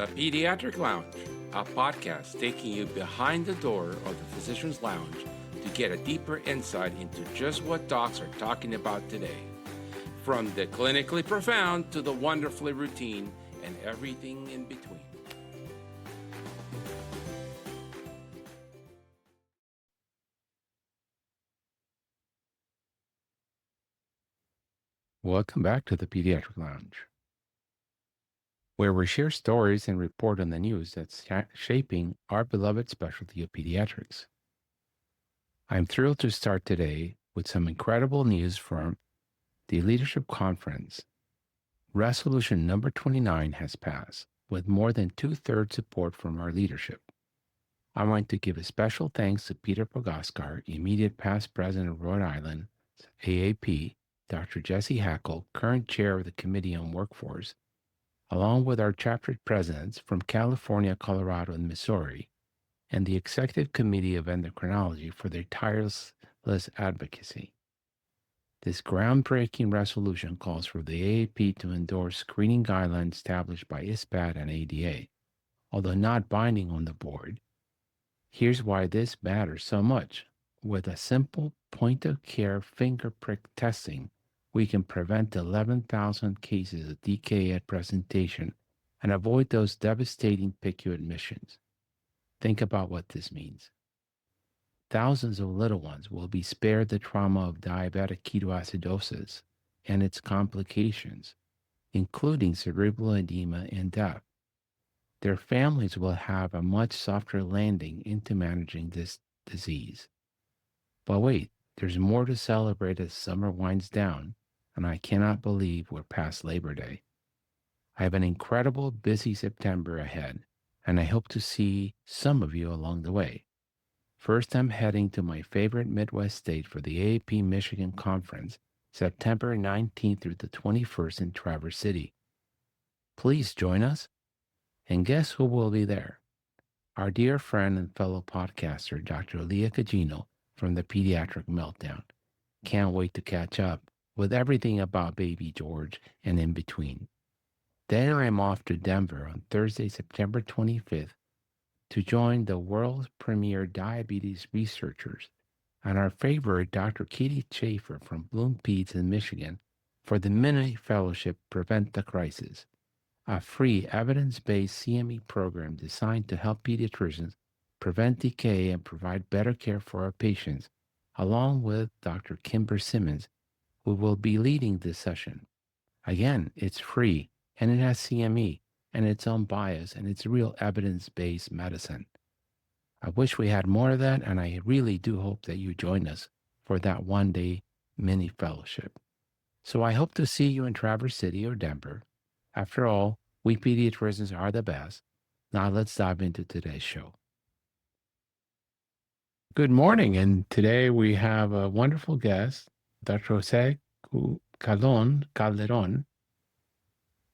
the Pediatric Lounge, a podcast taking you behind the door of the physician's lounge to get a deeper insight into just what docs are talking about today. From the clinically profound to the wonderfully routine and everything in between. Welcome back to the Pediatric Lounge, where we share stories and report on the news that's shaping our beloved specialty of pediatrics. I'm thrilled to start today with some incredible news from the Leadership Conference. Resolution number 29 has passed, with more than 2/3 support from our leadership. I want to give a special thanks to Peter Pogaskar, immediate past president of Rhode Island, AAP, Dr. Jesse Hackle, current chair of the Committee on Workforce, along with our chapter presidents from California, Colorado, and Missouri, and the Executive Committee of Endocrinology for their tireless advocacy. This groundbreaking resolution calls for the AAP to endorse screening guidelines established by ISPAD and ADA. Although not binding on the board, here's why this matters so much. With a simple point-of-care finger prick testing, we can prevent 11,000 cases of DKA at presentation and avoid those devastating PICU admissions. Think about what this means. Thousands of little ones will be spared the trauma of diabetic ketoacidosis and its complications, including cerebral edema and death. Their families will have a much softer landing into managing this disease. But wait, there's more to celebrate as summer winds down, and I cannot believe we're past Labor Day. I have an incredible busy September ahead, and I hope to see some of you along the way. First, I'm heading to my favorite Midwest state for the AAP Michigan Conference, September 19th through the 21st in Traverse City. Please join us. And guess who will be there? Our dear friend and fellow podcaster, Dr. Leah Cagino from the Pediatric Meltdown. Can't wait to catch up with everything about baby George and in between. Then I'm off to Denver on Thursday, September 25th to join the world's premier diabetes researchers and our favorite Dr. Katie Schaefer from Bloom Peds in Michigan for the mini fellowship Prevent the Crisis, a free evidence-based CME program designed to help pediatricians prevent decay and provide better care for our patients, along with Dr. Kimber Simmons, who will be leading this session. Again, it's free, and it has CME, and its own bias, and it's real evidence-based medicine. I wish we had more of that, and I really do hope that you join us for that one-day mini fellowship. So I hope to see you in Traverse City or Denver. After all, we pediatricians are the best. Now let's dive into today's show. Good morning, and today we have a wonderful guest, Dr. Jose Cucalon Calderon,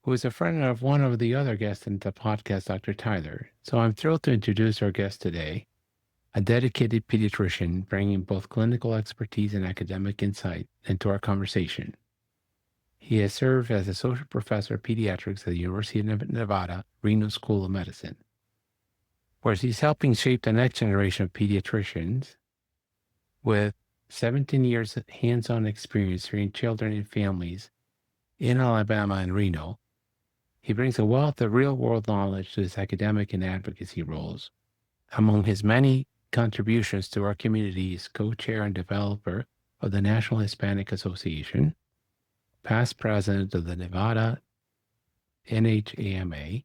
who is a friend of one of the other guests in the podcast, Dr. Tyler. So I'm thrilled to introduce our guest today, a dedicated pediatrician bringing both clinical expertise and academic insight into our conversation. He has served as associate professor of pediatrics at the University of Nevada, Reno School of Medicine, where he's helping shape the next generation of pediatricians with 17 years of hands-on experience treating children and families in Alabama and Reno. He brings a wealth of real-world knowledge to his academic and advocacy roles. Among his many contributions to our community, he is co-chair and developer of the National Hispanic Association, past president of the Nevada NHAMA,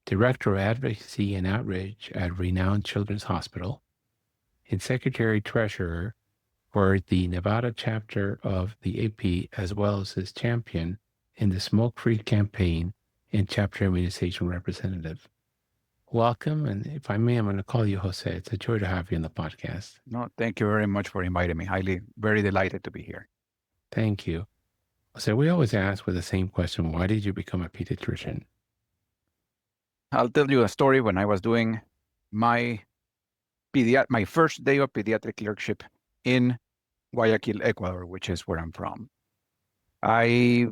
director of advocacy and outreach at Renown Children's Hospital, and secretary-treasurer for the Nevada chapter of the AP, as well as his champion in the Smoke-Free campaign and chapter immunization representative. Welcome, and if I may, I'm going to call you Jose. It's a joy to have you on the podcast. No, thank you very much for inviting me. Very delighted to be here. Thank you. So we always ask with the same question, why did you become a pediatrician? I'll tell you a story when I was doing my first day of pediatric clerkship in Guayaquil, Ecuador, which is where I'm from. I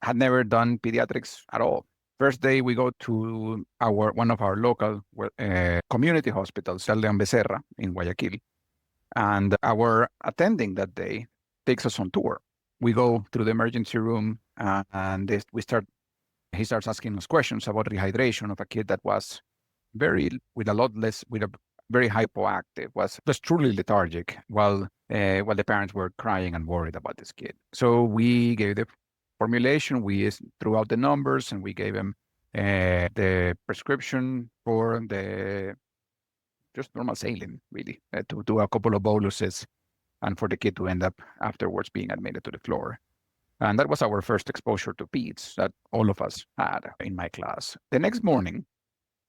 had never done pediatrics at all. First day, we go to one of our local community hospitals, Calderon Becerra in Guayaquil. And our attending that day takes us on tour. We go through the emergency room and he starts asking us questions about rehydration of a kid that was with a very hypoactive, was just truly lethargic while the parents were crying and worried about this kid. So we gave the formulation, we threw out the numbers, and we gave him the prescription for just normal saline, really, to do a couple of boluses and for the kid to end up afterwards being admitted to the floor. And that was our first exposure to peds that all of us had in my class. The next morning,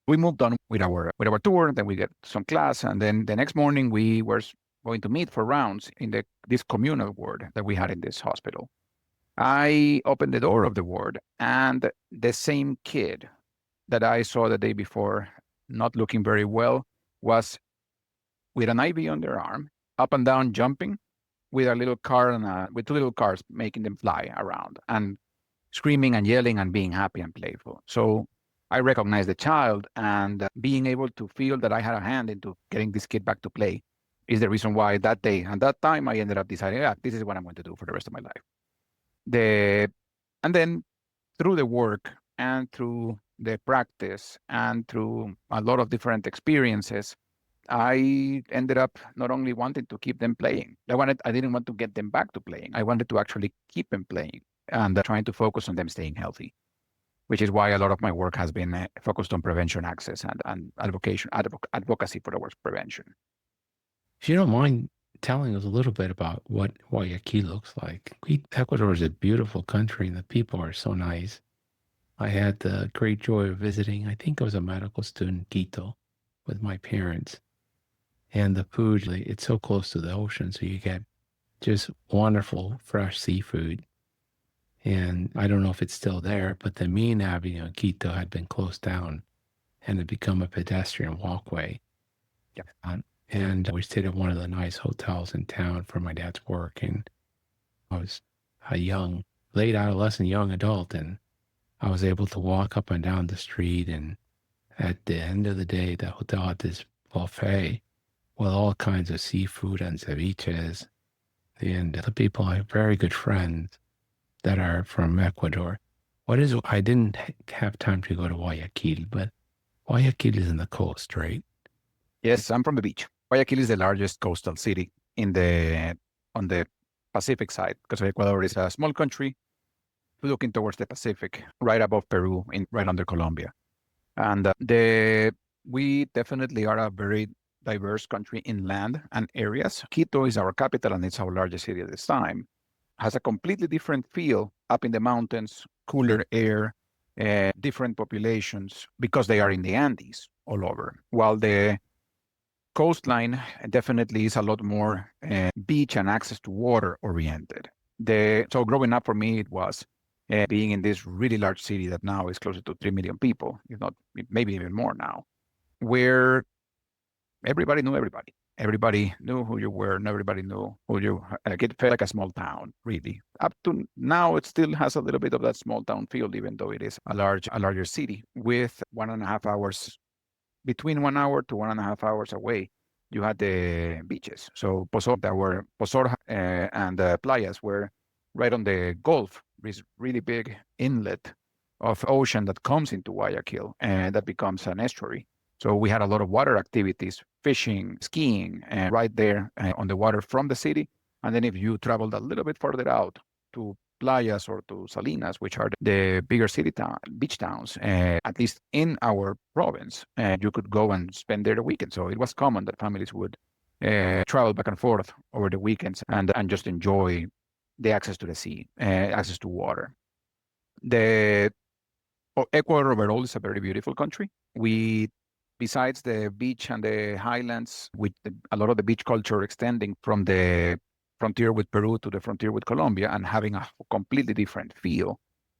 we moved on with our tour, then we get some class, and then the next morning we were going to meet for rounds in this communal ward that we had in this hospital. I opened the door of the ward, and the same kid that I saw the day before, not looking very well, was with an IV on their arm, up and down jumping, with a little car with two little cars making them fly around and screaming and yelling and being happy and playful. So I recognized the child, and being able to feel that I had a hand into getting this kid back to play is the reason why that day and that time I ended up deciding, this is what I'm going to do for the rest of my life. And then through the work and through the practice and through a lot of different experiences, I ended up not only wanting to keep them playing. I didn't want to get them back to playing. I wanted to actually keep them playing and trying to focus on them staying healthy, which is why a lot of my work has been focused on prevention access and advocacy for towards prevention. If you don't mind telling us a little bit about what Guayaquil looks like. Ecuador is a beautiful country and the people are so nice. I had the great joy of visiting, I think I was a medical student in Quito with my parents. And the food, it's so close to the ocean, so you get just wonderful fresh seafood. And I don't know if it's still there, but the main avenue in Quito had been closed down and had become a pedestrian walkway. Yeah. And we stayed at one of the nice hotels in town for my dad's work. And I was a late adolescent, young adult, and I was able to walk up and down the street. And at the end of the day, the hotel had this buffet with all kinds of seafood and ceviches. And the people are very good friends that are from Ecuador. I didn't have time to go to Guayaquil, but Guayaquil is in the coast, right? Yes, I'm from the beach. Guayaquil is the largest coastal city on the Pacific side, because Ecuador is a small country looking towards the Pacific, right above Peru, right under Colombia. And we definitely are a very diverse country in land and areas. Quito is our capital and it's our largest city at this time. Has a completely different feel up in the mountains, cooler air, different populations, because they are in the Andes all over. While the coastline definitely is a lot more beach and access to water oriented. So growing up for me, it was being in this really large city that now is closer to 3 million people, if not maybe even more now, where everybody knew everybody. Everybody knew who you were, and everybody knew who you. It felt like a small town, really. Up to now, it still has a little bit of that small town feel, even though it is a larger city with 1.5 hours, between 1 hour to 1.5 hours away. You had the beaches. So Posor and Playas were right on the Gulf, this really big inlet of ocean that comes into Guayaquil, and that becomes an estuary. So we had a lot of water activities, fishing, skiing, right there on the water from the city. And then if you traveled a little bit further out to Playas or to Salinas, which are the bigger beach towns, at least in our province, you could go and spend there the weekend. So it was common that families would travel back and forth over the weekends and just enjoy the access to the sea, access to water. Ecuador overall is a very beautiful country. Besides the beach and the highlands, with a lot of the beach culture extending from the frontier with Peru to the frontier with Colombia and having a completely different feel.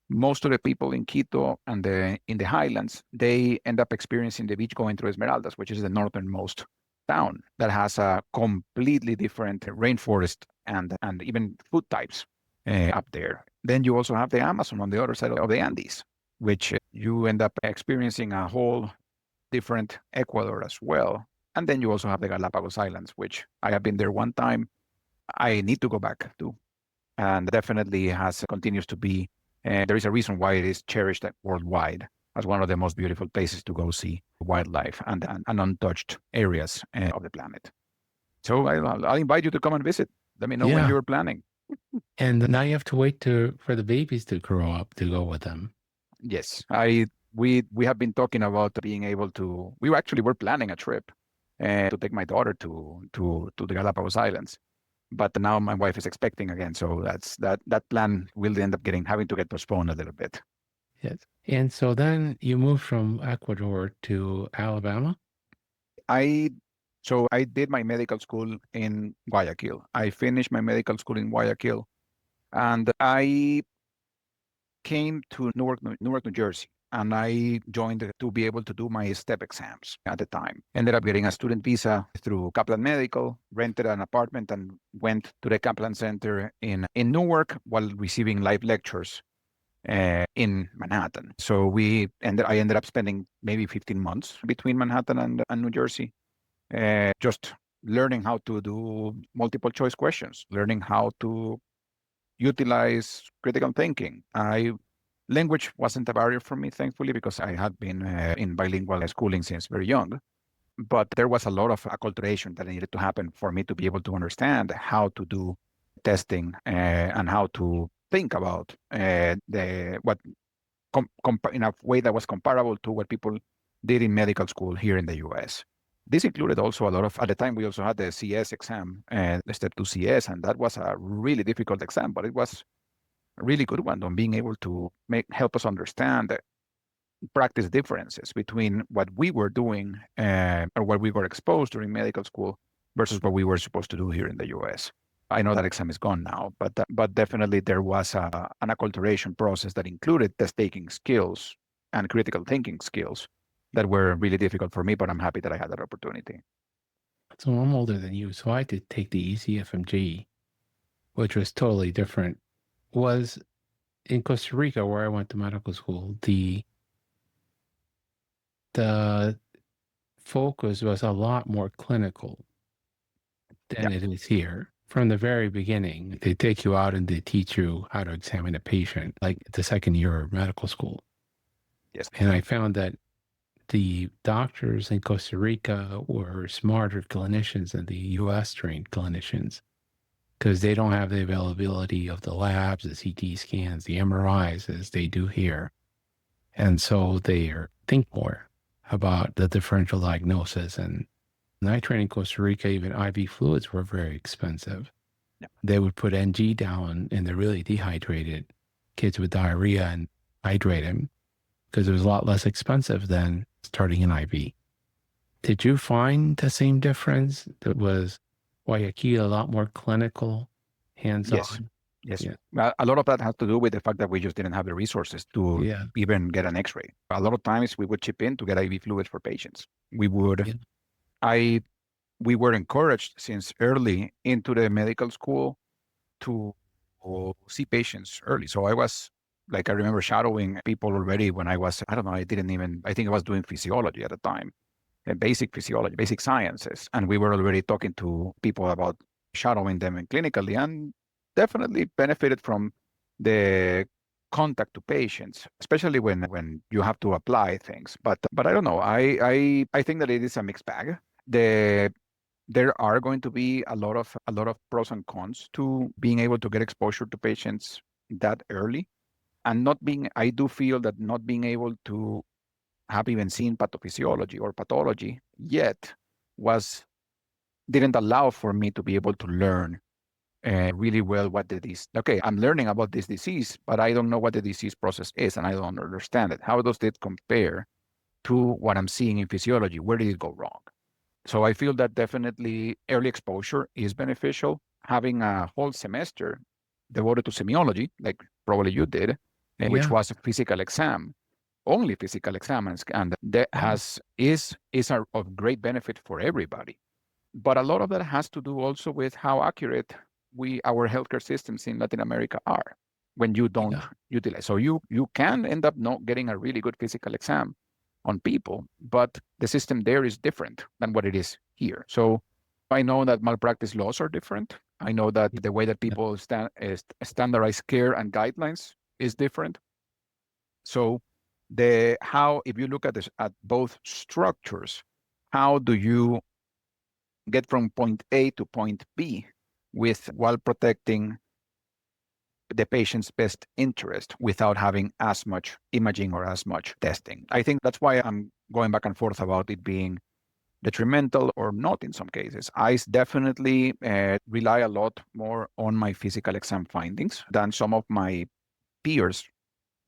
Most of the people in Quito and in the highlands, they end up experiencing the beach going through Esmeraldas, which is the northernmost town that has a completely different rainforest and even food types up there. Then you also have the Amazon on the other side of the Andes. which you end up experiencing a whole different Ecuador as well. And then you also have the Galapagos Islands, which I have been there one time. I need to go back to, and definitely continues to be. There is a reason why it is cherished worldwide as one of the most beautiful places to go see wildlife and untouched areas of the planet. So I'll invite you to come and visit. Let me know when Yeah. you're planning. And now you have to wait for the babies to grow up to go with them. Yes, we have been talking about being able to. We were planning a trip to take my daughter to the Galapagos Islands, but now my wife is expecting again, so that plan will end up having to get postponed a little bit. Yes. And so then you moved from Ecuador to Alabama? So I did my medical school in Guayaquil. I finished my medical school in Guayaquil, and I came to Newark, New Jersey, and I joined to be able to do my step exams at the time. Ended up getting a student visa through Kaplan Medical, rented an apartment, and went to the Kaplan Center in Newark while receiving live lectures in Manhattan. So I ended up spending maybe 15 months between Manhattan and New Jersey, just learning how to do multiple choice questions, learning how to utilize critical thinking. Language wasn't a barrier for me, thankfully, because I had been in bilingual schooling since very young. But there was a lot of acculturation that needed to happen for me to be able to understand how to do testing and how to think about in a way that was comparable to what people did in medical school here in the U.S. This included also at the time, we also had the CS exam, the Step 2 CS, and that was a really difficult exam, but it was a really good one on being able to help us understand the practice differences between what we were doing or what we were exposed during medical school versus what we were supposed to do here in the U.S. I know that exam is gone now, but definitely there was an acculturation process that included test-taking skills and critical thinking skills that were really difficult for me, but I'm happy that I had that opportunity. So I'm older than you, so I had to take the ECFMG, which was totally different. Was in Costa Rica, where I went to medical school, the focus was a lot more clinical than it is here. From the very beginning, they take you out and they teach you how to examine a patient, like the second year of medical school. Yes. And I found that the doctors in Costa Rica were smarter clinicians than the US trained clinicians because they don't have the availability of the labs, the CT scans, the MRIs as they do here. And so they think more about the differential diagnosis. And when I trained in Costa Rica, even IV fluids were very expensive. Yeah. They would put NG down in the really dehydrated kids with diarrhea and hydrate them because it was a lot less expensive than starting an IV. Did you find the same difference? That was Guayaquil a lot more clinical, hands-on? Yes. Yeah. A lot of that has to do with the fact that we just didn't have the resources to even get an X-ray. A lot of times we would chip in to get IV fluids for patients. We were encouraged since early into the medical school to see patients early. So I remember shadowing people already when I was, I think I was doing physiology at the time, basic physiology, basic sciences. And we were already talking to people about shadowing them and clinically, and definitely benefited from the contact to patients, especially when you have to apply things. But I don't know. I think that it is a mixed bag. There are going to be a lot of pros and cons to being able to get exposure to patients that early, and I do feel that not being able to have even seen pathophysiology or pathology yet didn't allow for me to be able to learn really well what the disease. Okay, I'm learning about this disease, but I don't know what the disease process is, and I don't understand it. How does it compare to what I'm seeing in physiology? Where did it go wrong? So I feel that definitely early exposure is beneficial. Having a whole semester devoted to semiology, like probably you did, which was a physical exam, only physical exam, and that is of great benefit for everybody. But a lot of that has to do also with how accurate our healthcare systems in Latin America are. when you don't utilize. So you can end up not getting a really good physical exam on people, but the system there is different than what it is here. So I know that malpractice laws are different. I know that the way that people standardize care and guidelines is different. So if you look at both structures, how do you get from point A to point B while protecting the patient's best interest without having as much imaging or as much testing? I think that's why I'm going back and forth about it being detrimental or not in some cases. I definitely rely a lot more on my physical exam findings than some of my peers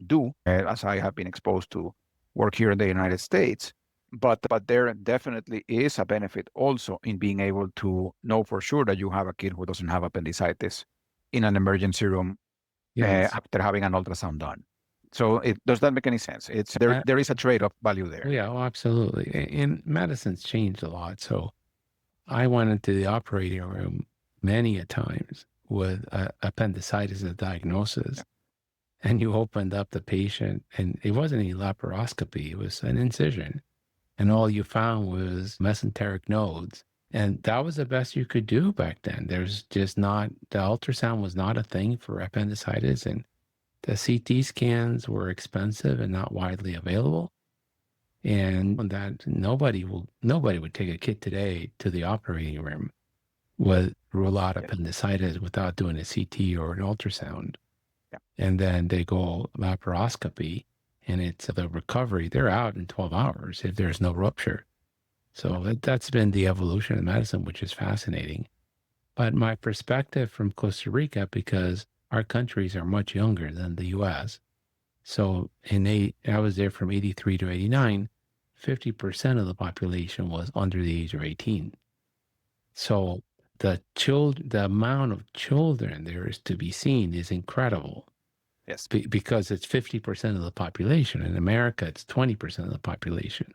do, as I have been exposed to work here in the United States. But there definitely is a benefit also in being able to know for sure that you have a kid who doesn't have appendicitis in an emergency room after having an ultrasound done. So does that make any sense? There is a trade-off value there. Yeah, well, absolutely. And medicine's changed a lot. So I went into the operating room many a times with appendicitis as a diagnosis. Yeah. And you opened up the patient, and it wasn't any laparoscopy, it was an incision. And all you found was mesenteric nodes. And that was the best you could do back then. There's just the ultrasound was not a thing for appendicitis. And the CT scans were expensive and not widely available. And that nobody would take a kid today to the operating room with rule out appendicitis without doing a CT or an ultrasound. Yeah. And then they go laparoscopy, and it's the recovery. They're out in 12 hours if there's no rupture. So that's been the evolution of medicine, which is fascinating. But my perspective from Costa Rica, because our countries are much younger than the U.S. So I was there from 83 to 89, 50% of the population was under the age of 18. So the amount of children there is to be seen is incredible. Yes. Because it's 50% of the population. In America, it's 20% of the population.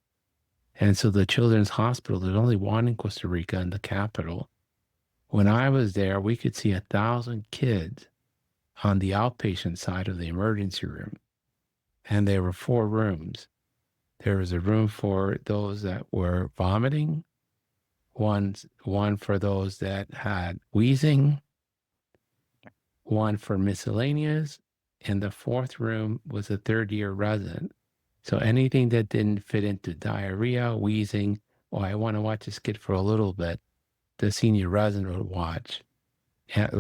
And so the Children's Hospital, there's only one in Costa Rica in the capital. When I was there, we could see 1,000 kids on the outpatient side of the emergency room. And there were 4 rooms. There was a room for those that were vomiting, one for those that had wheezing, one for miscellaneous, and the 4th room was a 3rd-year resident. So anything that didn't fit into diarrhea, wheezing, or I want to watch this kid for a little bit, the senior resident would watch,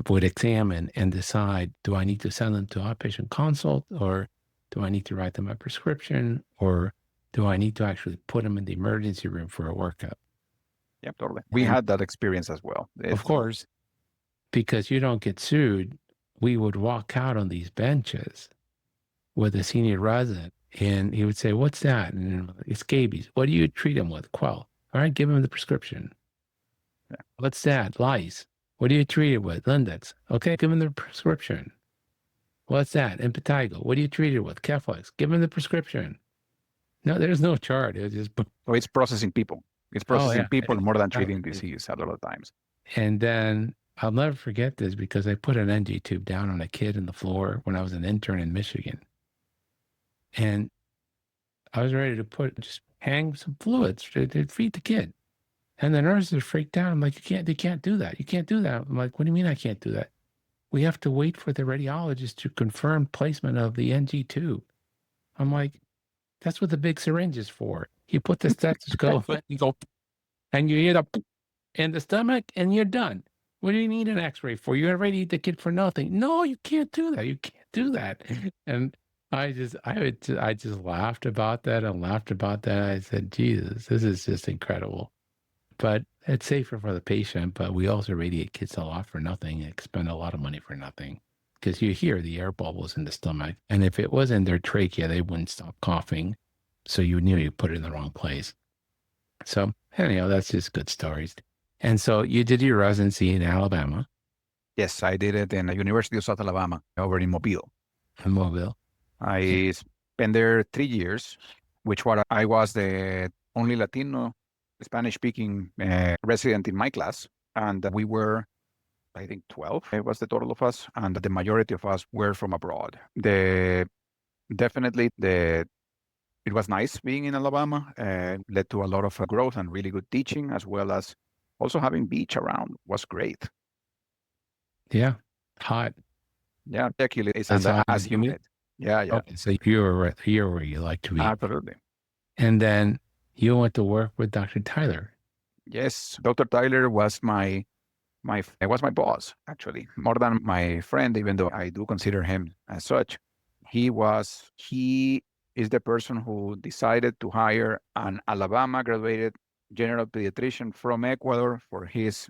would examine and decide, do I need to send them to outpatient consult, or do I need to write them a prescription, or do I need to actually put them in the emergency room for a workup? Yep, totally. We had that experience as well. Of course, because you don't get sued, we would walk out on these benches with a senior resident, and he would say, what's that? And it's scabies. What do you treat him with? Quell. All right, give him the prescription. Yeah. What's that? Lice. What do you treat it with? Lindex. Okay, give him the prescription. What's that? Impetigo. What do you treat it with? Keflex. Give him the prescription. No, there's no chart. It's just... So it's processing people. It's processing people more than treating disease a lot of times. And then I'll never forget this because I put an NG tube down on a kid on the floor when I was an intern in Michigan. And I was ready to just hang some fluids to feed the kid. And the nurses freaked out. I'm like, you can't do that. You can't do that. I'm like, what do you mean I can't do that? We have to wait for the radiologist to confirm placement of the NG tube. I'm like, that's what the big syringe is for. You put the stethoscope and you go, and you hear the in the stomach, and you're done. What do you need an X-ray for? You're ready to eat the kid for nothing. No, you can't do that. You can't do that. And I just laughed about that and laughed about that. I said, Jesus, this is just incredible. But it's safer for the patient, but we also radiate kids a lot for nothing and expend a lot of money for nothing. Because you hear the air bubbles in the stomach. And if it was in their trachea, they wouldn't stop coughing. So you knew you put it in the wrong place. So anyhow, that's just good stories. And so you did your residency in Alabama. Yes, I did it in the University of South Alabama over in Mobile. In Mobile. I spent there 3 years, I was the only Latino Spanish-speaking resident in my class. And we were I think 12 was the total of us, and the majority of us were from abroad. Definitely it was nice being in Alabama, led to a lot of growth and really good teaching, as well as also having beach around was great. Yeah. Hot. Yeah, Guayaquil is It's hot as and humid. humid. Yeah, yeah, Okay, so you're here where you like to be. absolutely. And then you went to work with Dr. Tyler. Yes, Dr. Tyler was my was my boss, actually, more than my friend, even though I do consider him as such. He is the person who decided to hire an Alabama graduated general pediatrician from Ecuador for his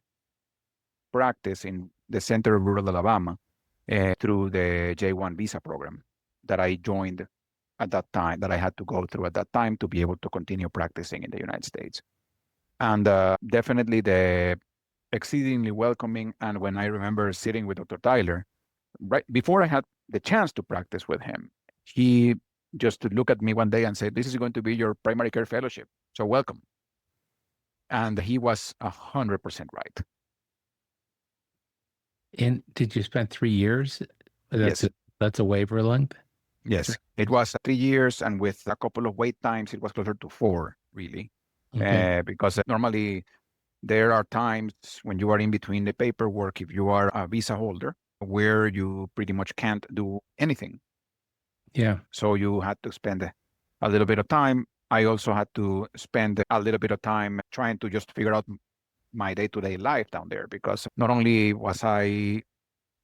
practice in the center of rural Alabama through the J1 visa program that I joined at that time, that I had to go through at that time to be able to continue practicing in the United States. And definitely the exceedingly welcoming. And when I remember sitting with Dr. Tyler, right before I had the chance to practice with him, he just looked at me one day and said, "This is going to be your primary care fellowship. So welcome." And he was 100% right. And did you spend 3 years? Yes. That's a waiver length? Yes. It was 3 years, and with a couple of wait times, it was closer to 4, really. Okay. Because normally there are times when you are in between the paperwork, if you are a visa holder, where you pretty much can't do anything. Yeah. So you had to spend a little bit of time. I also had to spend a little bit of time trying to just figure out my day-to-day life down there, because not only was I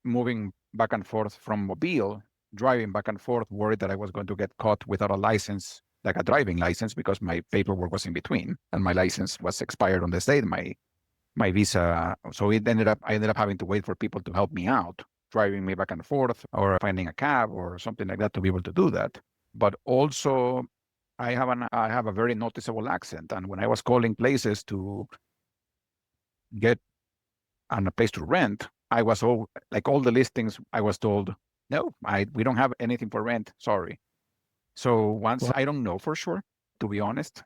moving back and forth from Mobile, driving back and forth, worried that I was going to get caught without a license, like a driving license, because my paperwork was in between and my license was expired on this date, my visa. So I ended up having to wait for people to help me out, driving me back and forth or finding a cab or something like that to be able to do that. But also I have a very noticeable accent. And when I was calling places to get on a place to rent, I was all the listings, I was told, "No, we don't have anything for rent. Sorry." So once, I don't know for sure, to be honest.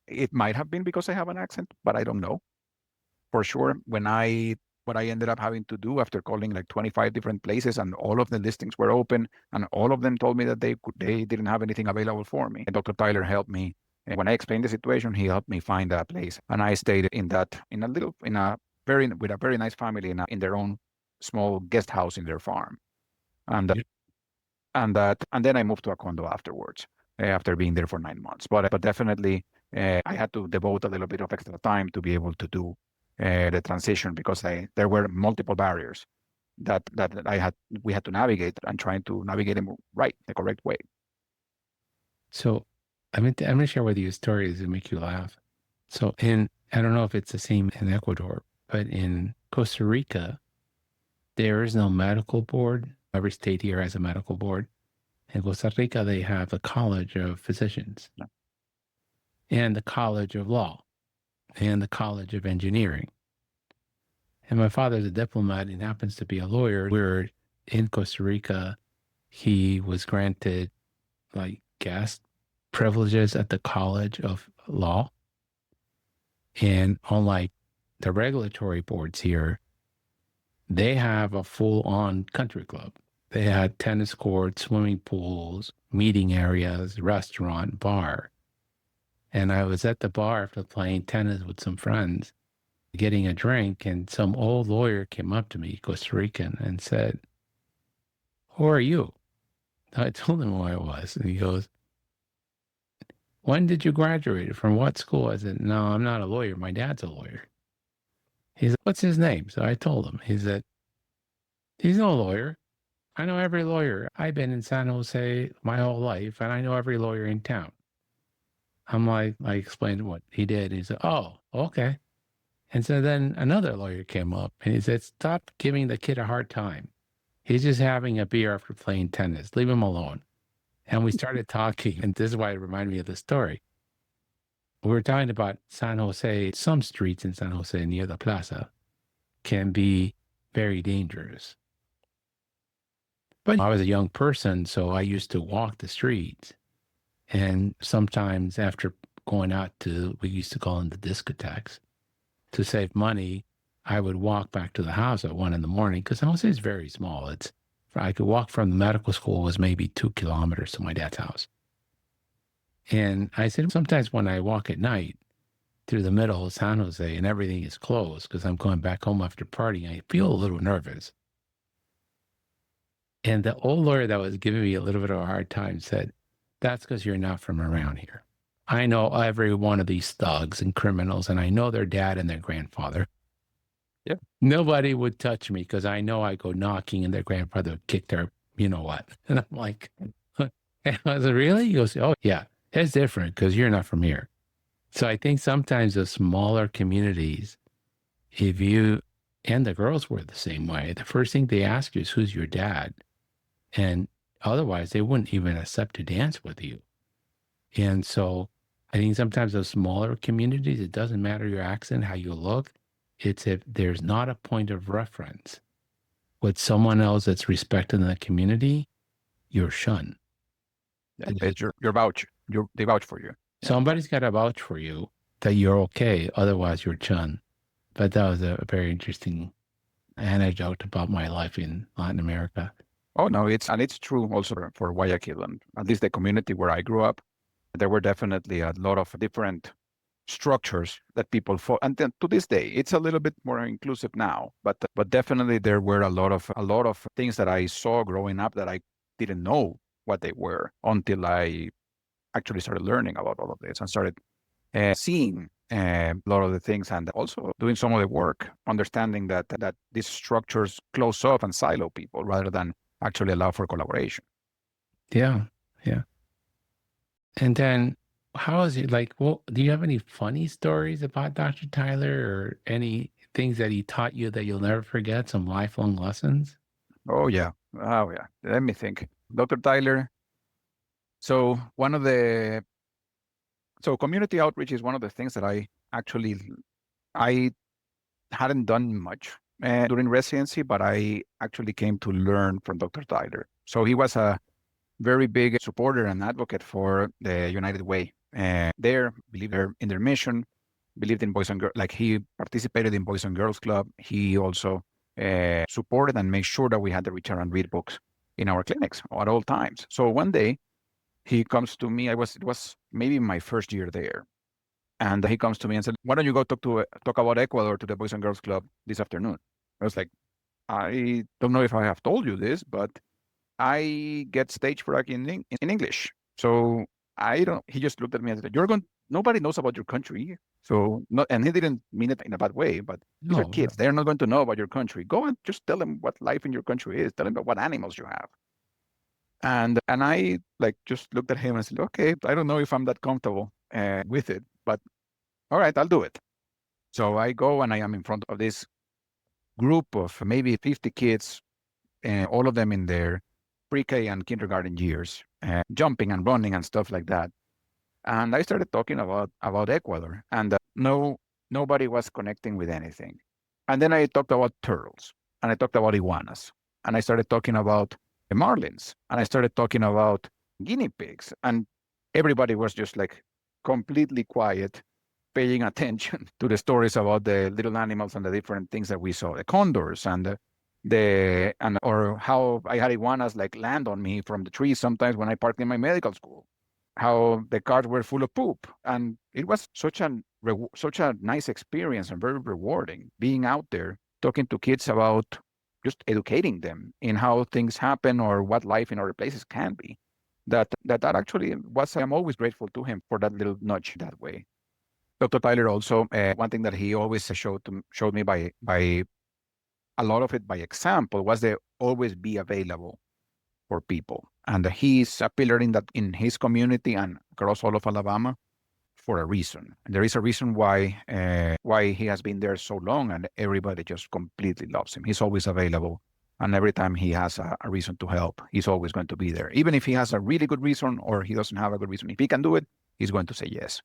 It might have been because I have an accent, but I don't know for sure. What I ended up having to do after calling like 25 different places, and all of the listings were open, and all of them told me that they didn't have anything available for me. And Dr. Tyler helped me. And when I explained the situation, he helped me find a place, and I stayed with a very nice family in their own small guest house in their farm, and and then I moved to a condo afterwards, after being there for 9 months. But definitely, I had to devote a little bit of extra time to be able to do the transition, because there were multiple barriers that we had to navigate, and trying to navigate them the correct way. So I'm going to share with you stories that make you laugh. So I don't know if it's the same in Ecuador, but in Costa Rica, there is no medical board. Every state here has a medical board. In Costa Rica, they have the College of Physicians, and the College of Law, and the College of Engineering. And my father's a diplomat and happens to be a lawyer. Where in Costa Rica, he was granted like guest privileges at the College of Law. And unlike the regulatory boards here, they have a full-on country club. They had tennis courts, swimming pools, meeting areas, restaurant, bar. And I was at the bar after playing tennis with some friends, getting a drink, and some old lawyer came up to me, Costa Rican, and said, "Who are you?" I told him who I was. And he goes, "When did you graduate? From what school?" I said, "No, I'm not a lawyer. My dad's a lawyer." He said, "What's his name?" So I told him. He said, "He's no lawyer. I know every lawyer. I've been in San Jose my whole life, and I know every lawyer in town." I'm like, I explained what he did. He said, "Oh, okay." And so then another lawyer came up and he said, "Stop giving the kid a hard time. He's just having a beer after playing tennis. Leave him alone." And we started talking, and this is why it reminded me of the story. We were talking about San Jose. Some streets in San Jose near the plaza can be very dangerous. But I was a young person, so I used to walk the streets. And sometimes after going out to, we used to call them the discotheques, to save money, I would walk back to the house at 1 a.m. because San Jose is very small. I could walk from the medical school was maybe 2 kilometers to my dad's house. And I said, sometimes when I walk at night through the middle of San Jose and everything is closed because I'm going back home after partying, I feel a little nervous. And the old lawyer that was giving me a little bit of a hard time said, that's because you're not from around here. I know every one of these thugs and criminals, and I know their dad and their grandfather. Yeah. Nobody would touch me because I know I go knocking and their grandfather would kick their, you know what. And I'm like, and I was like, really? He goes, oh, yeah, it's different because you're not from here. So I think sometimes the smaller communities, and the girls were the same way, the first thing they ask you is, who's your dad? And otherwise, they wouldn't even accept to dance with you. And so I think sometimes those smaller communities, it doesn't matter your accent, how you look. It's if there's not a point of reference with someone else that's respected in the community, you're shunned. Yeah, it's your vouch. They vouch for you. Somebody's got to vouch for you that you're okay. Otherwise, you're shunned. But that was a very interesting anecdote about my life in Latin America. Oh, no, it's true also for Guayaquil, and at least the community where I grew up. There were definitely a lot of different structures that people fought, and then to this day, it's a little bit more inclusive now. But definitely there were a lot of things that I saw growing up that I didn't know what they were until I actually started learning about all of this and started seeing a lot of the things, and also doing some of the work, understanding that these structures close off and silo people rather than actually allow for collaboration. Yeah, yeah. And then how is it like, well, do you have any funny stories about Dr. Tyler or any things that he taught you that you'll never forget, some lifelong lessons? Oh, yeah. Let me think. Dr. Tyler. So community outreach is one of the things that I hadn't done much during residency, but I actually came to learn from Dr. Tyler. So he was a very big supporter and advocate for the United Way. Believed in their mission, believed in Boys and Girls, like he participated in Boys and Girls Club. He also supported and made sure that we had the return and read books in our clinics at all times. So one day he comes to me, it was maybe my first year there. And he comes to me and said, why don't you go talk about Ecuador to the Boys and Girls Club this afternoon? I was like, I don't know if I have told you this, but I get stage fright in English. So he just looked at me and said, nobody knows about your country. So, and he didn't mean it in a bad way, but these are kids. They're not going to know about your country. Go and just tell them what life in your country is. Tell them what animals you have. And I just looked at him and said, okay, I don't know if I'm that comfortable with it, but all right, I'll do it. So I go and I am in front of this group of maybe 50 kids, all of them in their pre-K and kindergarten years, jumping and running and stuff like that. And I started talking about Ecuador, and nobody was connecting with anything. And then I talked about turtles, and I talked about iguanas, and I started talking about the marlins, and I started talking about guinea pigs, and everybody was just like completely quiet, paying attention to the stories about the little animals and the different things that we saw, the condors or how I had iguanas like land on me from the trees sometimes when I parked in my medical school, how the cars were full of poop. And it was such a nice experience and very rewarding being out there talking to kids about just educating them in how things happen or what life in other places can be. That actually was, I'm always grateful to him for that little nudge that way. Dr. Tyler also, one thing that he always showed me by a lot of it by example was to always be available for people. And he's a pillar in his community and across all of Alabama for a reason. And there is a reason why he has been there so long, and everybody just completely loves him. He's always available. And every time he has a reason to help, he's always going to be there. Even if he has a really good reason or he doesn't have a good reason, if he can do it, he's going to say yes.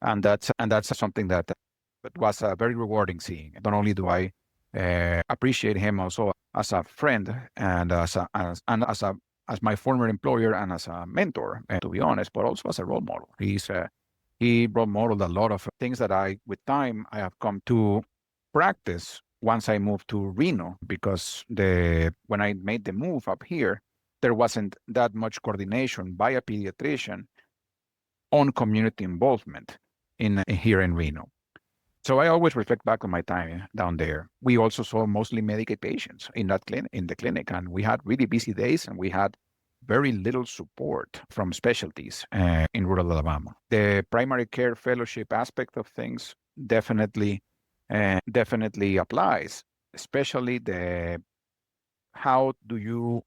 And that's something that was very rewarding seeing. Not only do I appreciate him also as a friend and as my former employer and as a mentor, to be honest, but also as a role model. He's He role modeled a lot of things that with time, I have come to practice once I moved to Reno, because when I made the move up here, there wasn't that much coordination by a pediatrician on community involvement here in Reno. So I always reflect back on my time down there. We also saw mostly Medicaid patients in the clinic, and we had really busy days, and we had very little support from specialties in rural Alabama. The primary care fellowship aspect of things definitely applies, especially how do you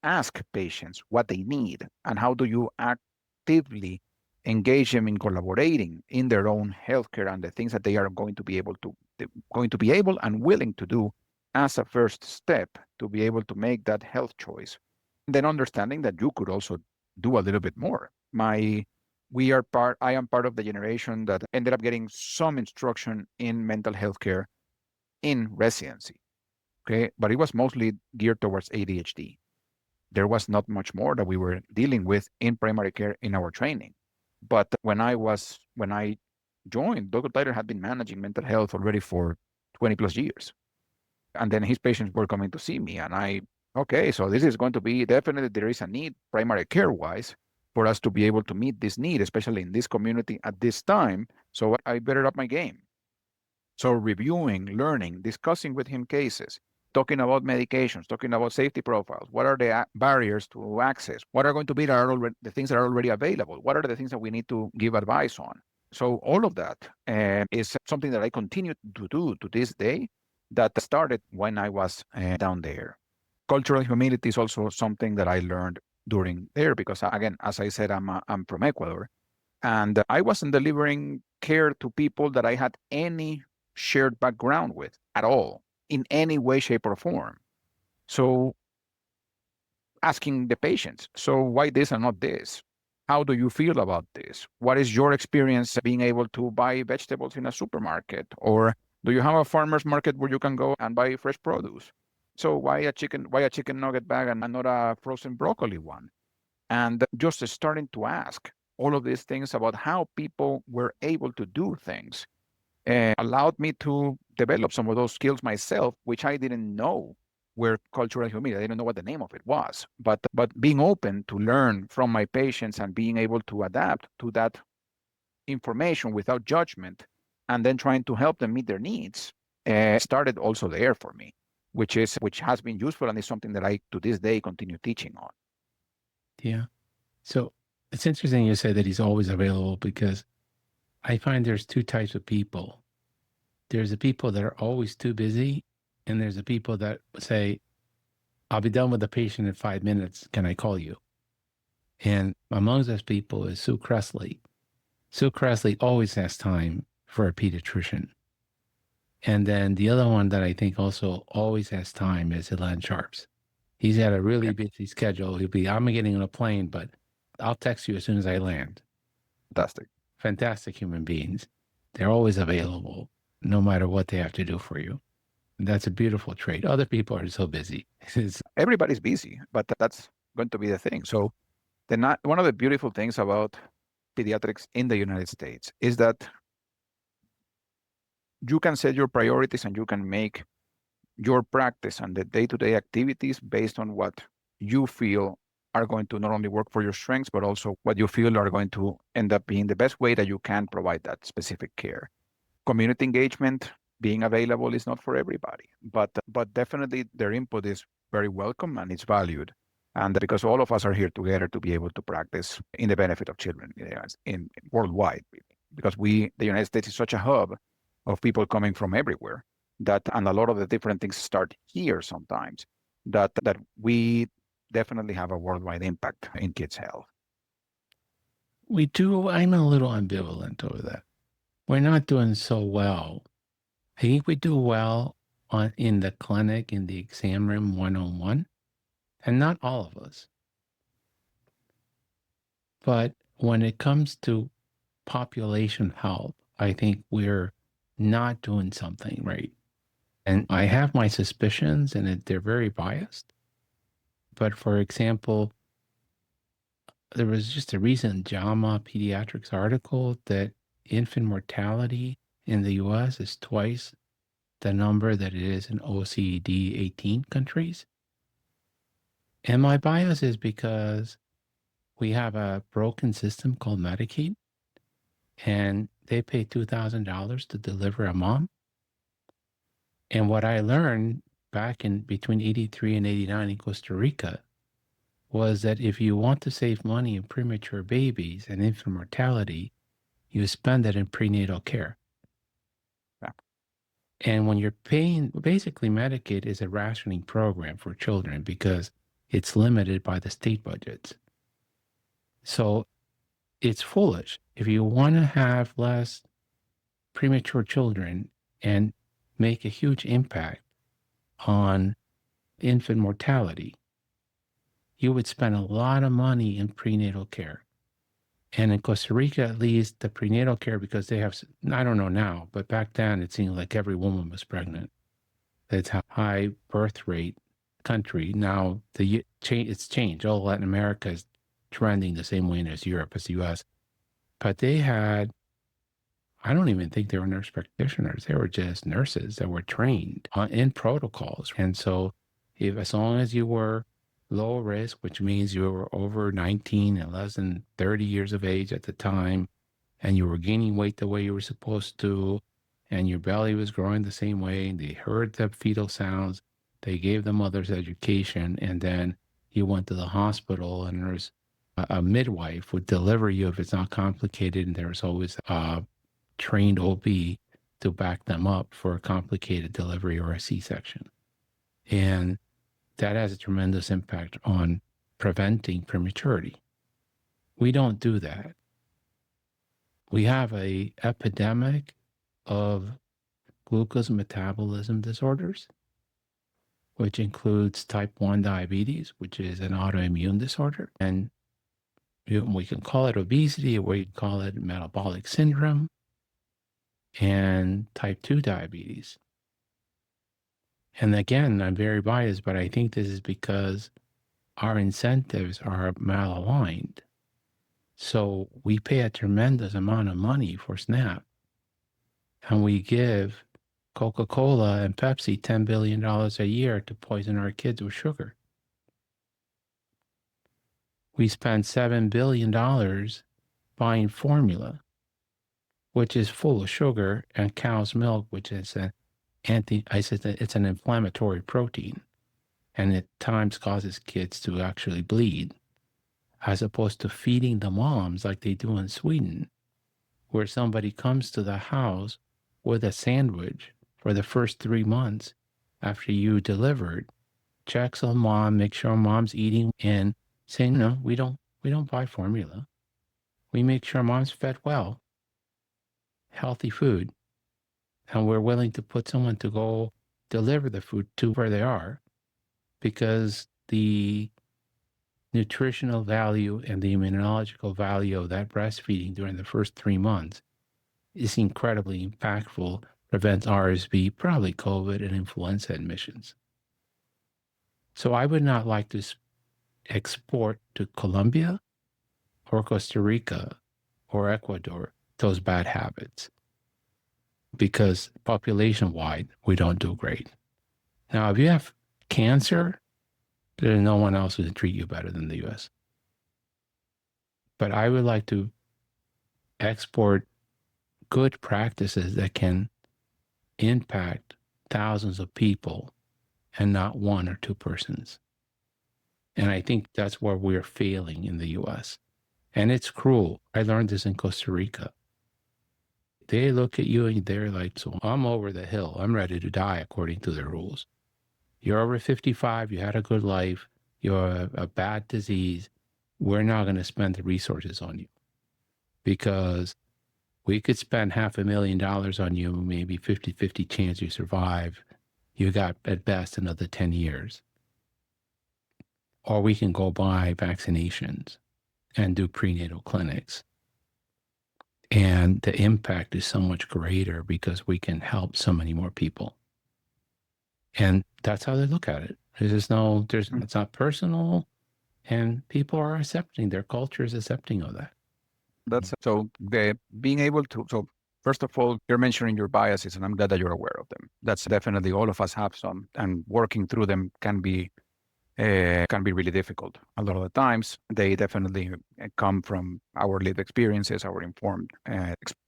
ask patients what they need, and how do you actively engage them in collaborating in their own healthcare and the things that they are going to be able and willing to do as a first step to be able to make that health choice. And then understanding that you could also do a little bit more. I am part of the generation that ended up getting some instruction in mental health care in residency. Okay, but it was mostly geared towards ADHD. There was not much more that we were dealing with in primary care in our training. But when I joined, Dr. Tyler had been managing mental health already for 20 plus years. And then his patients were coming to see me, and okay, so this is going to be definitely, there is a need primary care wise for us to be able to meet this need, especially in this community at this time. So I better up my game. So reviewing, learning, discussing with him cases, talking about medications, talking about safety profiles. What are the barriers to access? What are going to be the things that are already available? What are the things that we need to give advice on? So all of that is something that I continue to do to this day, that started when I was down there. Cultural humility is also something that I learned during there, because again, as I said, I'm from Ecuador, and I wasn't delivering care to people that I had any shared background with at all, in any way, shape, or form. So asking the patients, so why this and not this? How do you feel about this? What is your experience being able to buy vegetables in a supermarket? Or do you have a farmer's market where you can go and buy fresh produce? So why a chicken nugget bag and not a frozen broccoli one? And just starting to ask all of these things about how people were able to do things allowed me to develop some of those skills myself, which I didn't know were cultural humility. I didn't know what the name of it was, but being open to learn from my patients and being able to adapt to that information without judgment, and then trying to help them meet their needs, started also there for me, which has been useful, and is something that I to this day continue teaching on. Yeah. So it's interesting you say that he's always available, because I find there's two types of people. There's the people that are always too busy, and there's the people that say, I'll be done with the patient in 5 minutes. Can I call you? And among those people is Sue Cressley. Sue Cressley always has time for a pediatrician. And then the other one that I think also always has time is Elan Sharps. He's had a really busy schedule. I'm getting on a plane, but I'll text you as soon as I land. Fantastic human beings. They're always available, no matter what they have to do for you. And that's a beautiful trait. Other people are so busy. Everybody's busy, but that's going to be the thing. So one of the beautiful things about pediatrics in the United States is that you can set your priorities, and you can make your practice and the day-to-day activities based on what you feel are going to not only work for your strengths, but also what you feel are going to end up being the best way that you can provide that specific care. Community engagement, being available, is not for everybody, but definitely their input is very welcome and it's valued. And because all of us are here together to be able to practice in the benefit of children in worldwide, because the United States is such a hub of people coming from everywhere, and a lot of the different things start here sometimes, that we definitely have a worldwide impact in kids' health. We do. I'm a little ambivalent over that. We're not doing so well. I think we do well in the clinic, in the exam room, one-on-one, and not all of us. But when it comes to population health, I think we're not doing something right. And I have my suspicions, and they're very biased. But for example, there was just a recent JAMA Pediatrics article that infant mortality in the U.S. is twice the number that it is in OECD 18 countries. And my bias is because we have a broken system called Medicaid, and they pay $2,000 to deliver a mom. And what I learned back in between 83 and 89 in Costa Rica was that if you want to save money in premature babies and infant mortality, you spend it in prenatal care. Yeah. And when you're paying, basically Medicaid is a rationing program for children because it's limited by the state budgets. So it's foolish. If you want to have less premature children and make a huge impact on infant mortality, you would spend a lot of money in prenatal care. And in Costa Rica, at least, the prenatal care, because they have, I don't know now, but back then it seemed like every woman was pregnant. It's a high birth rate country. Now it's changed. All Latin America is trending the same way as Europe, as the US. But they had, I don't even think they were nurse practitioners. They were just nurses that were trained in protocols. And so as long as you were low risk, which means you were over 19 and less than 30 years of age at the time, and you were gaining weight the way you were supposed to, and your belly was growing the same way, and they heard the fetal sounds, they gave the mothers education, and then you went to the hospital, and there's a midwife would deliver you if it's not complicated, and there was always a trained OB to back them up for a complicated delivery or a C-section. And that has a tremendous impact on preventing prematurity. We don't do that. We have an epidemic of glucose metabolism disorders, which includes type 1 diabetes, which is an autoimmune disorder. And we can call it obesity, or we can call it metabolic syndrome, and type 2 diabetes. And again, I'm very biased, but I think this is because our incentives are malaligned. So we pay a tremendous amount of money for SNAP, and we give Coca-Cola and Pepsi $10 billion a year to poison our kids with sugar. We spend $7 billion buying formula, which is full of sugar, and cow's milk, which is it's an inflammatory protein, and at times causes kids to actually bleed, as opposed to feeding the moms like they do in Sweden, where somebody comes to the house with a sandwich for the first 3 months after you delivered, checks on mom, make sure mom's eating, and saying, no, we don't buy formula. We make sure mom's fed well, healthy food, and we're willing to put someone to go deliver the food to where they are, because the nutritional value and the immunological value of that breastfeeding during the first 3 months is incredibly impactful, prevents RSV, probably COVID, and influenza admissions. So I would not like to export to Colombia or Costa Rica or Ecuador those bad habits, because population-wide, we don't do great. Now, if you have cancer, there's no one else who can treat you better than the U.S. But I would like to export good practices that can impact thousands of people and not one or two persons. And I think that's where we're failing in the U.S. And it's cruel. I learned this in Costa Rica. They look at you and they're like, so I'm over the hill. I'm ready to die according to the rules. You're over 55. You had a good life. You're a bad disease. We're not going to spend the resources on you, because we could spend $500,000 on you, maybe 50-50 chance you survive. You got at best another 10 years. Or we can go buy vaccinations and do prenatal clinics. And the impact is so much greater because we can help so many more people. And that's how they look at it. It's not personal. And people are accepting, their culture is accepting of that. That's so the being able to. So first of all, you're mentioning your biases, and I'm glad that you're aware of them. That's definitely all of us have some, and working through them can be really difficult. A lot of the times, they definitely come from our lived experiences, our informed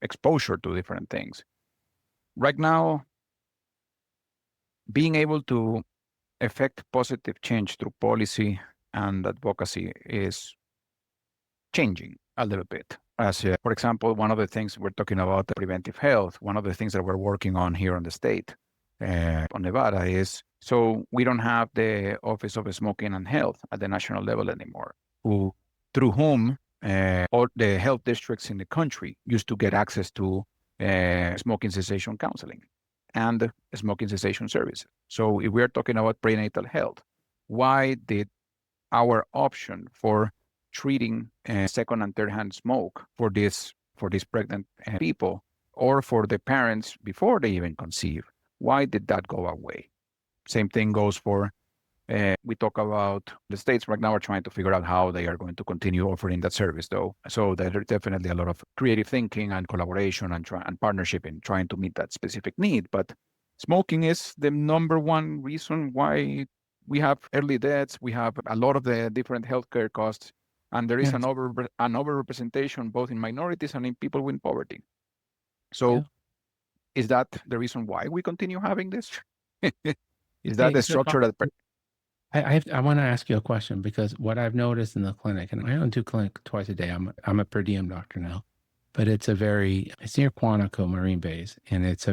exposure to different things. Right now, being able to effect positive change through policy and advocacy is changing a little bit. As for example, one of the things we're talking about, preventive health, one of the things that we're working on here in the state, on Nevada, is so we don't have the Office of Smoking and Health at the national level anymore, through whom all the health districts in the country used to get access to smoking cessation counseling and smoking cessation services. So if we're talking about prenatal health, why did our option for treating second and third hand smoke for these pregnant people or for the parents before they even conceive, why did that go away? Same thing goes for we talk about the states right now are trying to figure out how they are going to continue offering that service, though. So there's definitely a lot of creative thinking and collaboration and partnership in trying to meet that specific need. But smoking is the number one reason why we have early deaths. We have a lot of the different healthcare costs, and there is an overrepresentation both in minorities and in people with poverty. So is that the reason why we continue having this? Is that the structure that... I want to ask you a question, because what I've noticed in the clinic, and I don't do clinic twice a day. I'm a per diem doctor now, but it's near Quantico Marine Base, and it's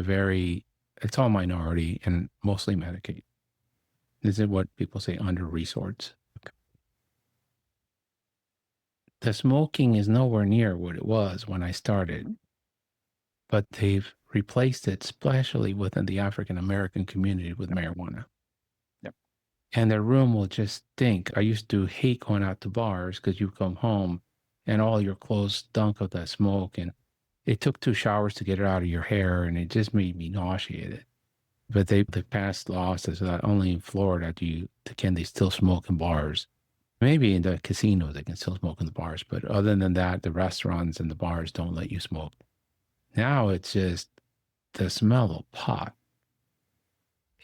all minority and mostly Medicaid. This is what people say under-resourced. The smoking is nowhere near what it was when I started, but they've replaced it, especially within the African American community, with marijuana. And the room will just stink. I used to hate going out to bars because you come home and all your clothes stunk of that smoke. And it took 2 showers to get it out of your hair, and it just made me nauseated. But they passed laws that only in Florida can they still smoke in bars. Maybe in the casinos they can still smoke in the bars, but other than that, the restaurants and the bars don't let you smoke. Now it's just the smell of pot.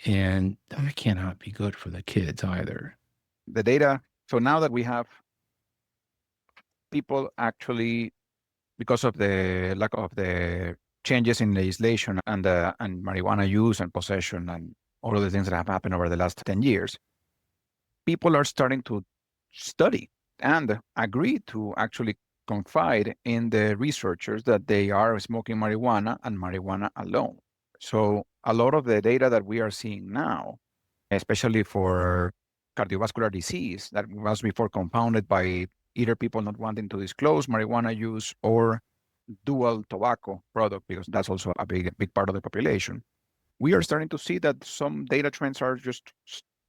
And that cannot be good for the kids either. The data. So now that we have people actually, because of the lack of the changes in legislation and marijuana use and possession and all of the things that have happened over the last 10 years, people are starting to study and agree to actually confide in the researchers that they are smoking marijuana and marijuana alone. So a lot of the data that we are seeing now, especially for cardiovascular disease, that was before compounded by either people not wanting to disclose marijuana use or dual tobacco product, because that's also a big part of the population. We are starting to see that some data trends are just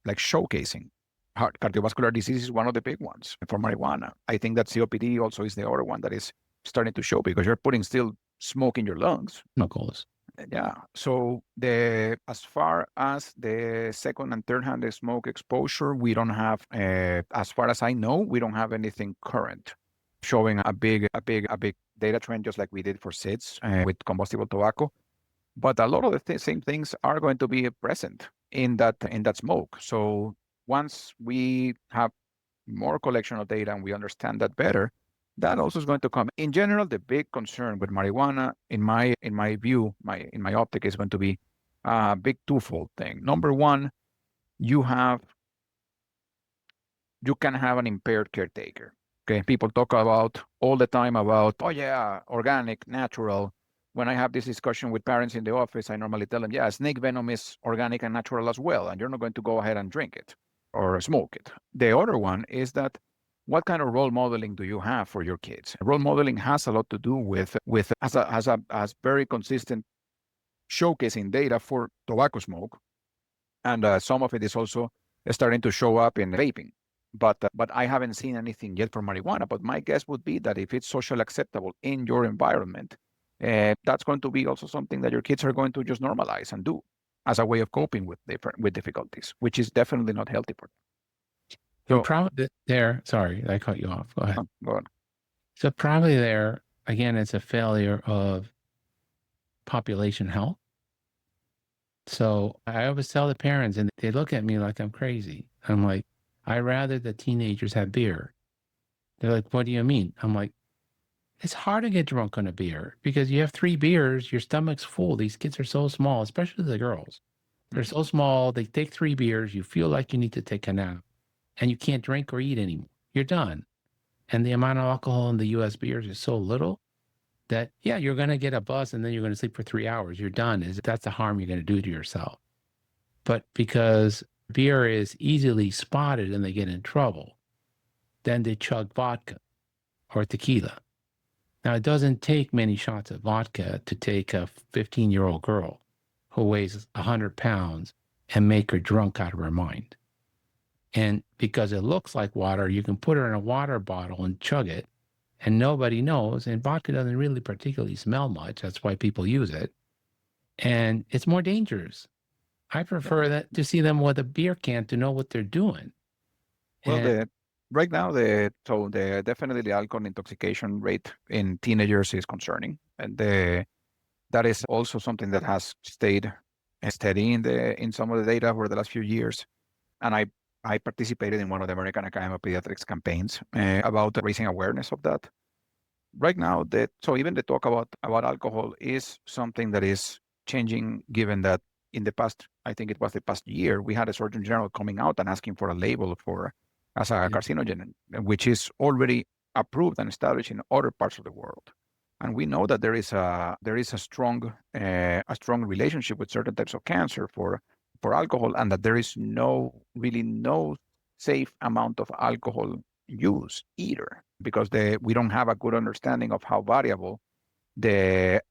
like showcasing. Cardiovascular disease is one of the big ones for marijuana. I think that COPD also is the other one that is starting to show, because you're putting still smoke in your lungs. Knuckles. Yeah. So as far as the second and third hand smoke exposure, we don't have, as far as I know, we don't have anything current showing a big data trend, just like we did for SIDS with combustible tobacco. But a lot of the same things are going to be present in that smoke. So once we have more collection of data and we understand that better, that also is going to come. In general, the big concern with marijuana, in my view, in my optic, is going to be a big twofold thing. Number one, you can have an impaired caretaker. Okay, people talk about all the time about, oh yeah, organic, natural. When I have this discussion with parents in the office, I normally tell them, yeah, snake venom is organic and natural as well, and you're not going to go ahead and drink it or smoke it. The other one is that, what kind of role modeling do you have for your kids? Role modeling has a lot to do with as very consistent showcasing data for tobacco smoke, and some of it is also starting to show up in vaping. But I haven't seen anything yet for marijuana. But my guess would be that if it's socially acceptable in your environment, that's going to be also something that your kids are going to just normalize and do as a way of coping with difficulties, which is definitely not healthy for them. So, probably there, sorry, I cut you off. Go ahead. go on. So probably there, again, it's a failure of population health. So I always tell the parents, and they look at me like I'm crazy. I'm like, I rather the teenagers have beer. They're like, what do you mean? I'm like, it's hard to get drunk on a beer because you have 3 beers, your stomach's full. These kids are so small, especially the girls. They're so small, they take 3 beers, you feel like you need to take a nap, and you can't drink or eat anymore. You're done. And the amount of alcohol in the US beers is so little that, yeah, you're going to get a buzz and then you're going to sleep for 3 hours. You're done. That's the harm you're going to do to yourself. But because beer is easily spotted and they get in trouble, then they chug vodka or tequila. Now, it doesn't take many shots of vodka to take a 15-year-old girl who weighs 100 pounds and make her drunk out of her mind. And because it looks like water, you can put her in a water bottle and chug it, and nobody knows. And vodka doesn't really particularly smell much. That's why people use it. And it's more dangerous. I prefer that to see them with a beer can to know what they're doing. Well, right now, definitely the alcohol intoxication rate in teenagers is concerning, and that is also something that has stayed steady in some of the data over the last few years. And I participated in one of the American Academy of Pediatrics campaigns about raising awareness of that. Right now, so even the talk about alcohol is something that is changing, given that in the past, I think it was the past year, we had a Surgeon General coming out and asking for a label as a carcinogen, which is already approved and established in other parts of the world. And we know that there is a strong relationship with certain types of cancer for alcohol, and that there is really no safe amount of alcohol use either, because we don't have a good understanding of how variable the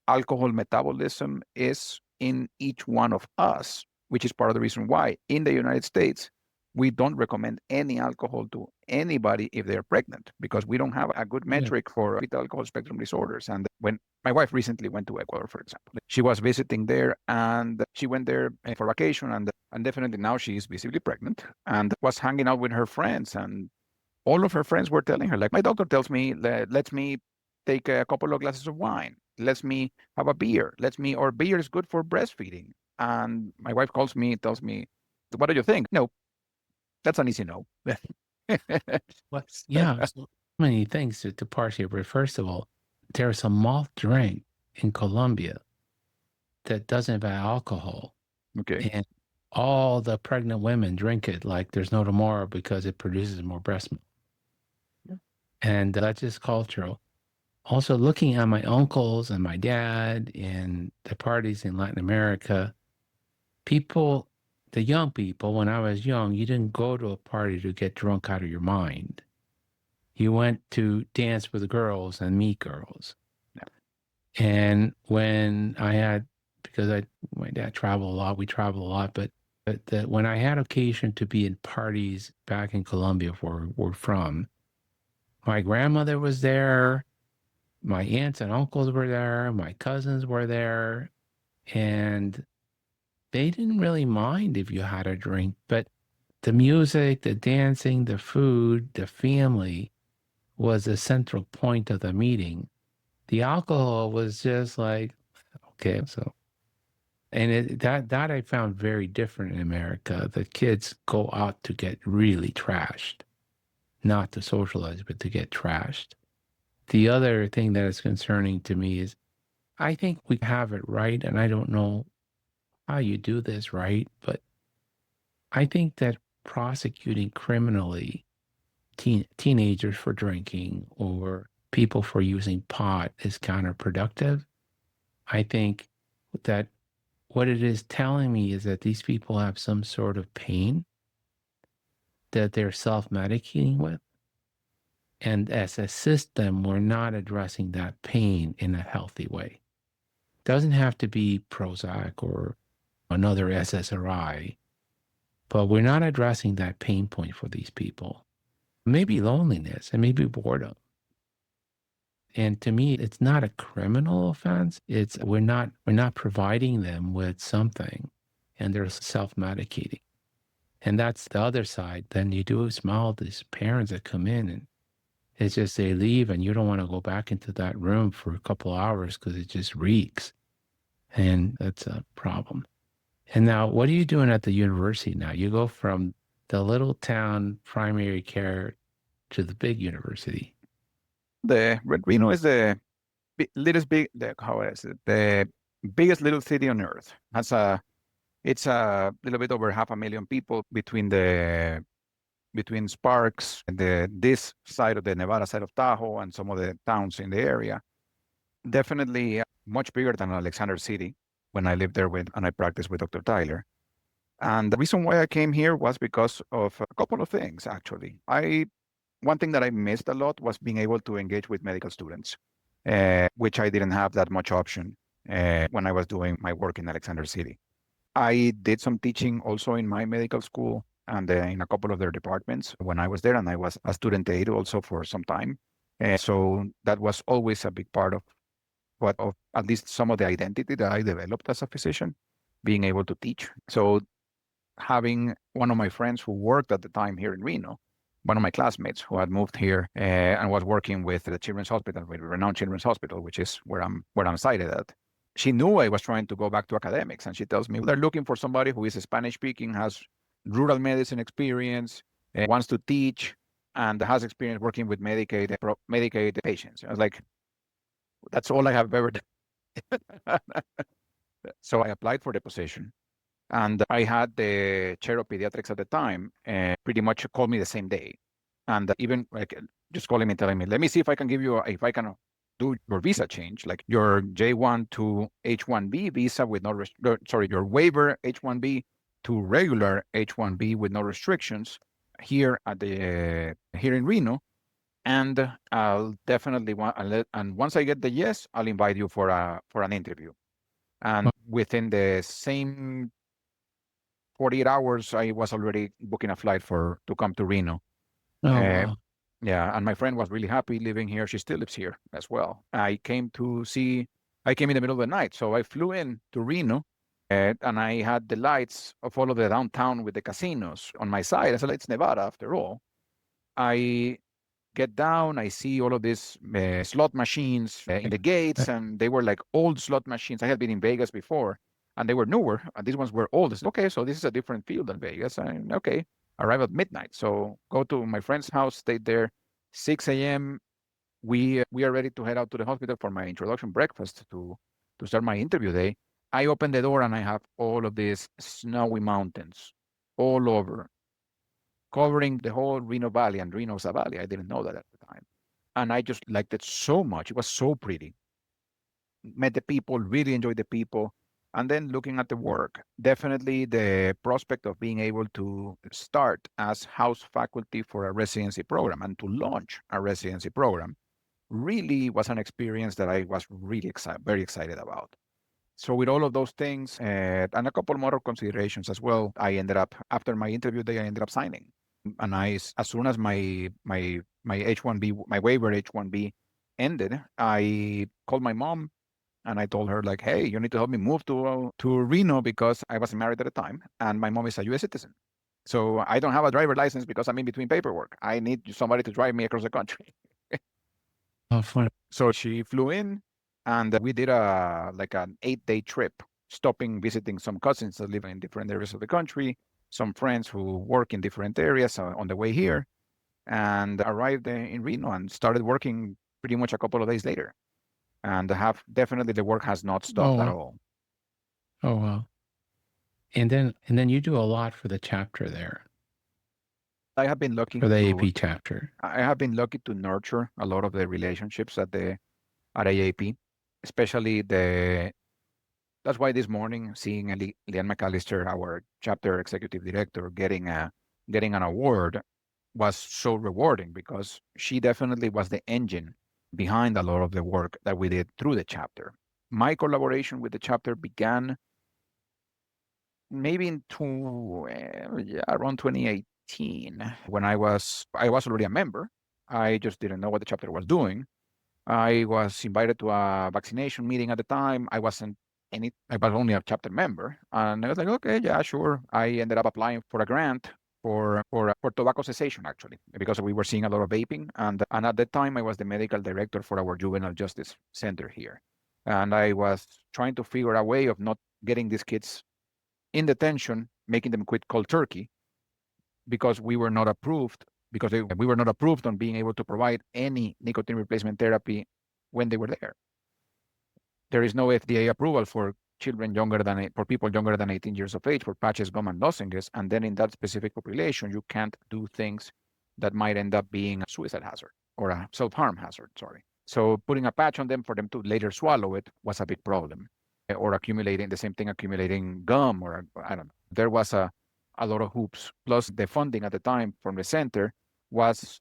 alcohol metabolism is in each one of us, which is part of the reason why in the United States, we don't recommend any alcohol to anybody if they're pregnant, because we don't have a good metric for fetal alcohol spectrum disorders. And when my wife recently went to Ecuador, for example, she was visiting there, and she went there for vacation, and definitely now she is visibly pregnant, and was hanging out with her friends, and all of her friends were telling her, like, my doctor tells me, lets me take a couple of glasses of wine, lets me have a beer, or beer is good for breastfeeding. And my wife tells me, what do you think? No, that's an easy no. Yeah, so many things to parse here. But first of all, there's a malt drink in Colombia that doesn't have alcohol. Okay. And all the pregnant women drink it like there's no tomorrow because it produces more breast milk. Yeah. And that's just cultural. Also, looking at my uncles and my dad in the parties in Latin America, the young people, when I was young, you didn't go to a party to get drunk out of your mind. You went to dance with the girls and meet girls. Yeah. And when because my dad traveled a lot, we traveled a lot, but when I had occasion to be in parties back in Colombia where we're from, my grandmother was there, my aunts and uncles were there, my cousins were there, and they didn't really mind if you had a drink, but the music, the dancing, the food, the family was the central point of the meeting. The alcohol was just like, okay, so, and that I found very different in America. The kids go out to get really trashed, not to socialize, but to get trashed. The other thing that is concerning to me is I think we have it right, and I don't know how you do this right, but I think that prosecuting criminally teenagers for drinking or people for using pot is counterproductive. I think that what it is telling me is that these people have some sort of pain that they're self-medicating with. And as a system, we're not addressing that pain in a healthy way. Doesn't have to be Prozac or another SSRI, but we're not addressing that pain point for these people. Maybe loneliness and maybe boredom. And to me, it's not a criminal offense. It's we're not providing them with something, and they're self-medicating. And that's the other side. Then you do smell these parents that come in and it's just they leave and you don't want to go back into that room for a couple hours because it just reeks. And that's a problem. And now, what are you doing at the university now? You go from the little town primary care to the big university. The Reno is the how is it? The biggest little city on earth. It's a little bit over 500,000 people between Sparks and this side of the Nevada side of Tahoe and some of the towns in the area. Definitely much bigger than Alexander City when I lived there and I practiced with Dr. Tyler. And the reason why I came here was because of a couple of things, actually. One thing that I missed a lot was being able to engage with medical students, which I didn't have that much option when I was doing my work in Alexander City. I did some teaching also in my medical school and in a couple of their departments when I was there, and I was a student aide also for some time. So that was always a big part of at least some of the identity that I developed as a physician, being able to teach. So having one of my friends who worked at the time here in Reno, one of my classmates who had moved here and was working with the Children's Hospital, with Renown Children's Hospital, which is where I'm cited at. She knew I was trying to go back to academics, and she tells me they're looking for somebody who is Spanish speaking, has rural medicine experience, wants to teach, and has experience working with Medicaid patients. I was like, that's all I have ever done. So I applied for the position. And I had the chair of pediatrics at the time pretty much call me the same day. And even like just calling me, telling me, let me see if I can give you, if I can do your visa change, like your J1 to H1B visa with no, your waiver H1B to regular H1B with no restrictions here here in Reno. And I'll definitely and once I get the yes, I'll invite you for an interview. And within the same 48 hours, I was already booking a flight to come to Reno. Oh, wow. Yeah, and my friend was really happy living here. She still lives here as well. I came in the middle of the night, so I flew in to Reno, and I had the lights of all of the downtown with the casinos on my side. I said, it's Nevada after all. I get down, I see all of these slot machines in the gates, and they were like old slot machines. I had been in Vegas before, and they were newer, and these ones were old. Okay, so this is a different field than Vegas. And okay, arrive at midnight. So go to my friend's house, stayed there, 6 a.m. We are ready to head out to the hospital for my introduction breakfast to start my interview day. I open the door and I have all of these snowy mountains all over, covering the whole Reno Valley, and Reno's a valley. I didn't know that at the time. And I just liked it so much. It was so pretty. Met the people, really enjoyed the people. And then looking at the work, definitely the prospect of being able to start as house faculty for a residency program and to launch a residency program really was an experience that I was really very excited about. So with all of those things and a couple more considerations as well, I ended up, after my interview day, I ended up signing. And as soon as my H1B, my waiver H1B ended, I called my mom and I told her like, hey, you need to help me move to Reno because I wasn't married at the time. And my mom is a US citizen. So I don't have a driver license because I'm in between paperwork. I need somebody to drive me across the country. Oh, fun. So she flew in and we did an 8-day trip, stopping, visiting some cousins that live in different areas of the country, some friends who work in different areas on the way here, and arrived in Reno and started working pretty much a couple of days later. And definitely the work has not stopped at all. Oh, wow. And then you do a lot for the chapter there. I have been lucky for the AAP chapter. I have been lucky to nurture a lot of the relationships at AAP, especially that's why this morning seeing Leanne McAllister, our chapter executive director, getting an award was so rewarding because she definitely was the engine behind a lot of the work that we did through the chapter. My collaboration with the chapter began maybe around 2018 when I was already a member. I just didn't know what the chapter was doing. I was invited to a vaccination meeting at the time. I wasn't I was only a chapter member. And I was like, okay, yeah, sure. I ended up applying for a grant for tobacco cessation, actually, because we were seeing a lot of vaping. And at that time, I was the medical director for our juvenile justice center here. And I was trying to figure a way of not getting these kids in detention, making them quit cold turkey, because we were not approved, we were not approved on being able to provide any nicotine replacement therapy when they were there. There is no FDA approval for people younger than 18 years of age for patches, gum, and lozenges. And then in that specific population, you can't do things that might end up being a suicide hazard or a self-harm hazard, sorry. So putting a patch on them for them to later swallow it was a big problem. Or accumulating gum, or I don't know. There was a lot of hoops. Plus the funding at the time from the center was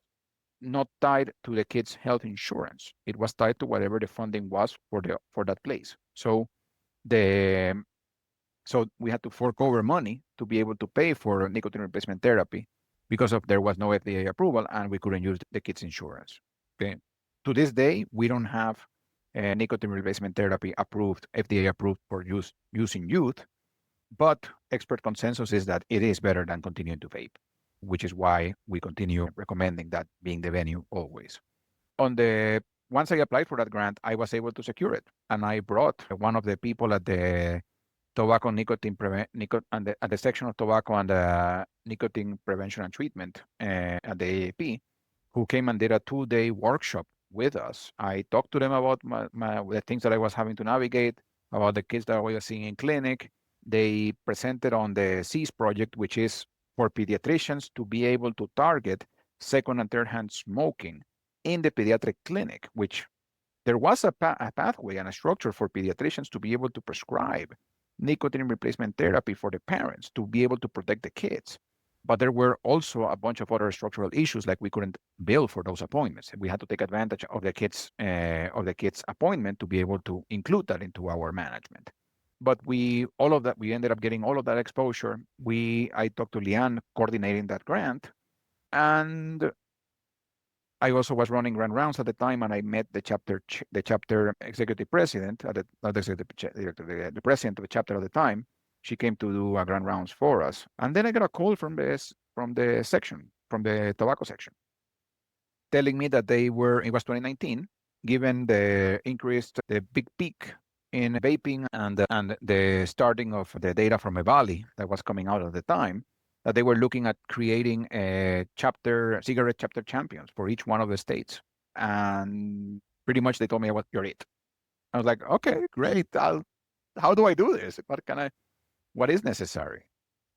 not tied to the kids' health insurance. It was tied to whatever the funding was for that place. So we had to fork over money to be able to pay for nicotine replacement therapy because there was no FDA approval and we couldn't use the kids' insurance. Okay. To this day, we don't have nicotine replacement therapy FDA approved for use in youth, but expert consensus is that it is better than continuing to vape, which is why we continue recommending that being the venue always. Once I applied for that grant, I was able to secure it. And I brought one of the people at the tobacco at the section of tobacco and nicotine prevention and treatment at the AAP, who came and did a 2-day workshop with us. I talked to them about the things that I was having to navigate, about the kids that I was seeing in clinic. They presented on the CEASE project, which is for pediatricians to be able to target second and third hand smoking in the pediatric clinic, which there was a pathway and a structure for pediatricians to be able to prescribe nicotine replacement therapy for the parents to be able to protect the kids. But there were also a bunch of other structural issues, like we couldn't bill for those appointments. We had to take advantage of the kids' appointment to be able to include that into our management. But we ended up getting all of that exposure. I talked to Leanne coordinating that grant, and I also was running grand rounds at the time, and I met the chapter executive president, the president of the chapter at the time. She came to do a grand rounds for us, and then I got a call from the tobacco section, telling me that it was 2019, given the big peak in vaping and the starting of the data from EVALI that was coming out at the time, that they were looking at creating a cigarette chapter champions for each one of the states. And pretty much they told me, you're it. I was like, okay, great. How do I do this? What is necessary?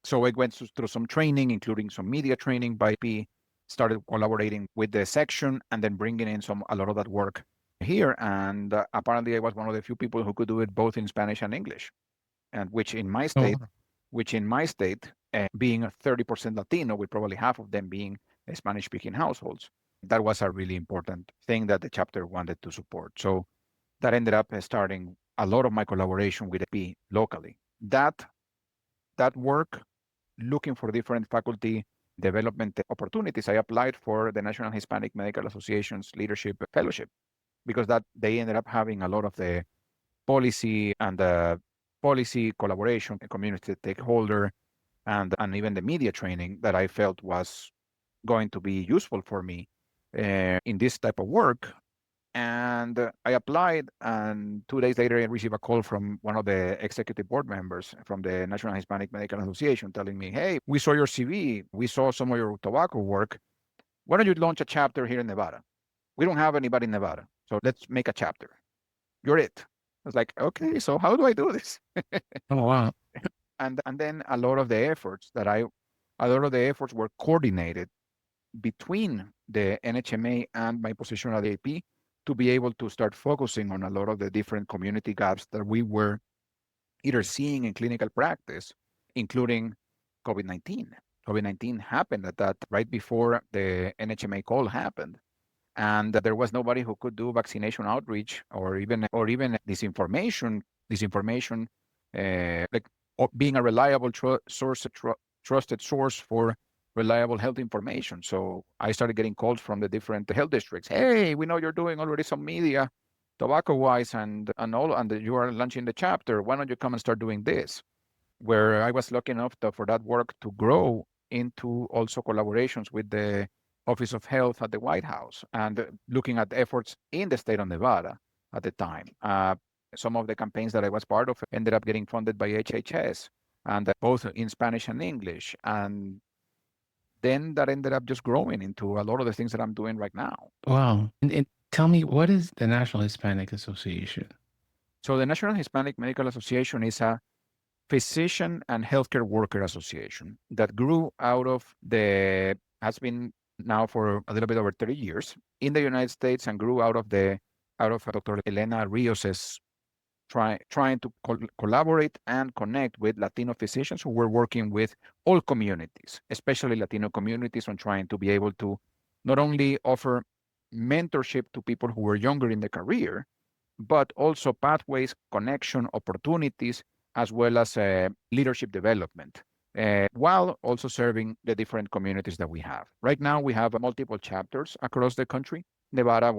So I went through some training, including some media training by P, started collaborating with the section and then bringing in a lot of that work here. And apparently I was one of the few people who could do it both in Spanish and English. And which in my state, being a 30% Latino, with probably half of them being Spanish-speaking households, that was a really important thing that the chapter wanted to support. So that ended up starting a lot of my collaboration with AP locally. That work, looking for different faculty development opportunities, I applied for the National Hispanic Medical Association's Leadership Fellowship, because they ended up having a lot of the policy and policy collaboration, community stakeholder, and even the media training that I felt was going to be useful for me in this type of work. And I applied, and 2 days later, I received a call from one of the executive board members from the National Hispanic Medical Association telling me, hey, we saw your CV, we saw some of your tobacco work. Why don't you launch a chapter here in Nevada? We don't have anybody in Nevada, so let's make a chapter. You're it. I was like, okay, so how do I do this? Oh, wow. And then a lot of the efforts were coordinated between the NHMA and my position at AP to be able to start focusing on a lot of the different community gaps that we were either seeing in clinical practice, including COVID-19. COVID-19 happened right before the NHMA call happened. And there was nobody who could do vaccination outreach or even disinformation, being a reliable trusted source for reliable health information. So I started getting calls from the different health districts. Hey, we know you're doing already some media tobacco-wise and you are launching the chapter. Why don't you come and start doing this? Where I was lucky enough for that work to grow into also collaborations with the Office of Health at the White House and looking at efforts in the state of Nevada at the time. Some of the campaigns that I was part of ended up getting funded by HHS, and both in Spanish and English. And then that ended up just growing into a lot of the things that I'm doing right now. Wow. And tell me, what is the National Hispanic Association? So the National Hispanic Medical Association is a physician and healthcare worker association that grew out of has been now for a little bit over 30 years in the United States, and grew out of Dr. Elena Rios's trying to collaborate and connect with Latino physicians who were working with all communities, especially Latino communities, on trying to be able to not only offer mentorship to people who were younger in the career, but also pathways, connection, opportunities, as well as leadership development, while also serving the different communities that we have. Right now, we have multiple chapters across the country. Nevada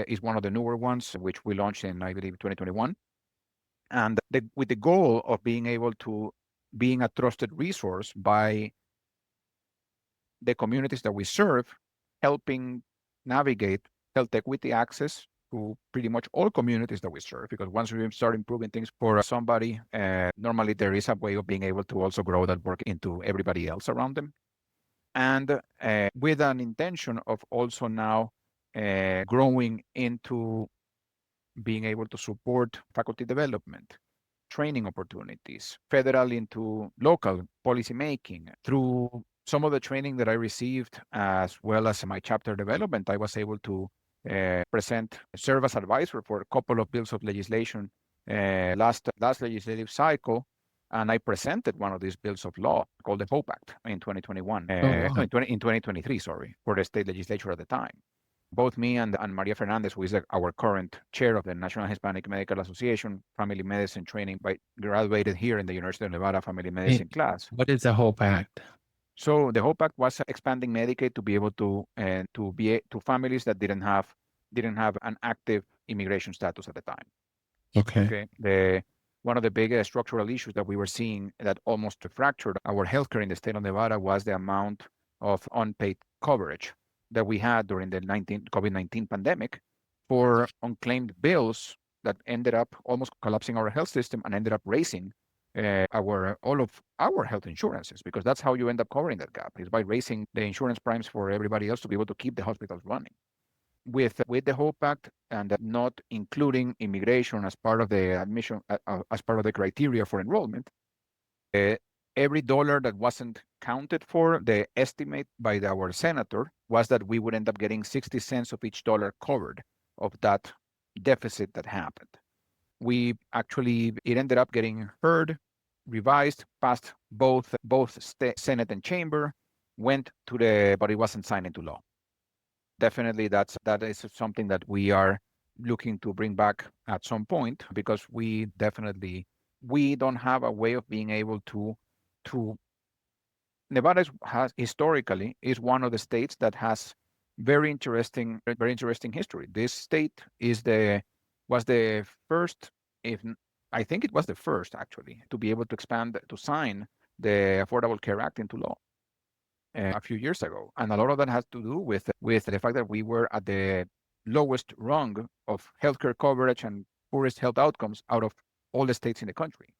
is one of the newer ones, which we launched in, I believe, 2021. And with the goal of being a trusted resource by the communities that we serve, helping navigate health equity access to pretty much all communities that we serve. Because once we start improving things for somebody, normally there is a way of being able to also grow that work into everybody else around them. And with an intention of also now growing into being able to support faculty development, training opportunities, federal into local policymaking. Through some of the training that I received, as well as my chapter development, I was able to serve as advisor for a couple of bills of legislation last legislative cycle. And I presented one of these bills of law called the HOPE Act in 2021, wow. in 2023, sorry, for the state legislature at the time. Both me and Maria Fernandez, who is our current chair of the National Hispanic Medical Association, family medicine training, graduated here in the University of Nevada family medicine class. What is the HOPE Act? So the HOPE Act was expanding Medicaid to be able to families that didn't have an active immigration status at the time. Okay. One of the big structural issues that we were seeing that almost fractured our healthcare in the state of Nevada was the amount of unpaid coverage that we had during the COVID-19 pandemic for unclaimed bills that ended up almost collapsing our health system and ended up raising all of our health insurances, because that's how you end up covering that gap, is by raising the insurance primes for everybody else to be able to keep the hospitals running. With the HOPE Act and not including immigration as part of the admission, as part of the criteria for enrollment, every dollar that wasn't counted for, the estimate by our senator was that we would end up getting 60 cents of each dollar covered of that deficit that happened. It ended up getting heard, revised, passed both Senate and Chamber, but it wasn't signed into law. Definitely, that is something that we are looking to bring back at some point, because we don't have a way of being able to Nevada historically is one of the states that has very interesting history. This state was the first, I think it was the first actually, to be able to sign the Affordable Care Act into law a few years ago. And a lot of that has to do with the fact that we were at the lowest rung of healthcare coverage and poorest health outcomes out of all the states in the country.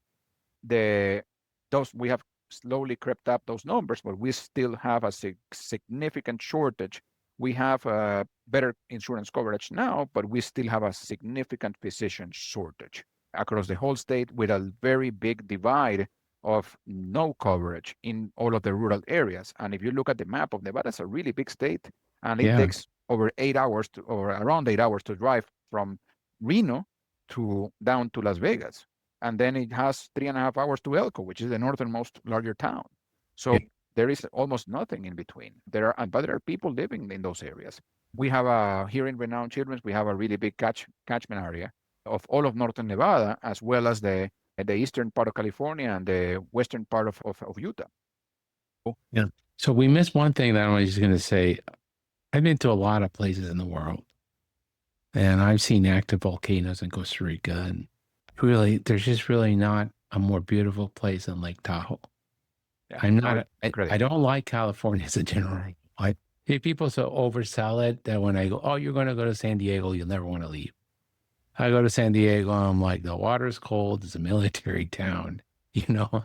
We have slowly crept up those numbers, but we still have a significant shortage. We have better insurance coverage now, but we still have a significant physician shortage across the whole state, with a very big divide of no coverage in all of the rural areas. And if you look at the map of Nevada, it's a really big state, and it takes around 8 hours to drive from Reno down to Las Vegas. And then it has 3.5 hours to Elko, which is the northernmost larger town. So there is almost nothing in between. But there are people living in those areas. We have here in Renown Children's, we have a really big catchment area of all of northern Nevada, as well as the eastern part of California and the western part of Utah. Yeah. So we missed one thing that I was just going to say. I've been to a lot of places in the world. And I've seen active volcanoes in Costa Rica, and really, there's just really not a more beautiful place than Lake Tahoe. Yeah, I'm no, not, it's I incredible. don't like California as a general rule. I hear people so oversell it that when I go, oh, you're going to go to San Diego, you'll never want to leave. I go to San Diego, I'm like, the water's cold. It's a military town, you know.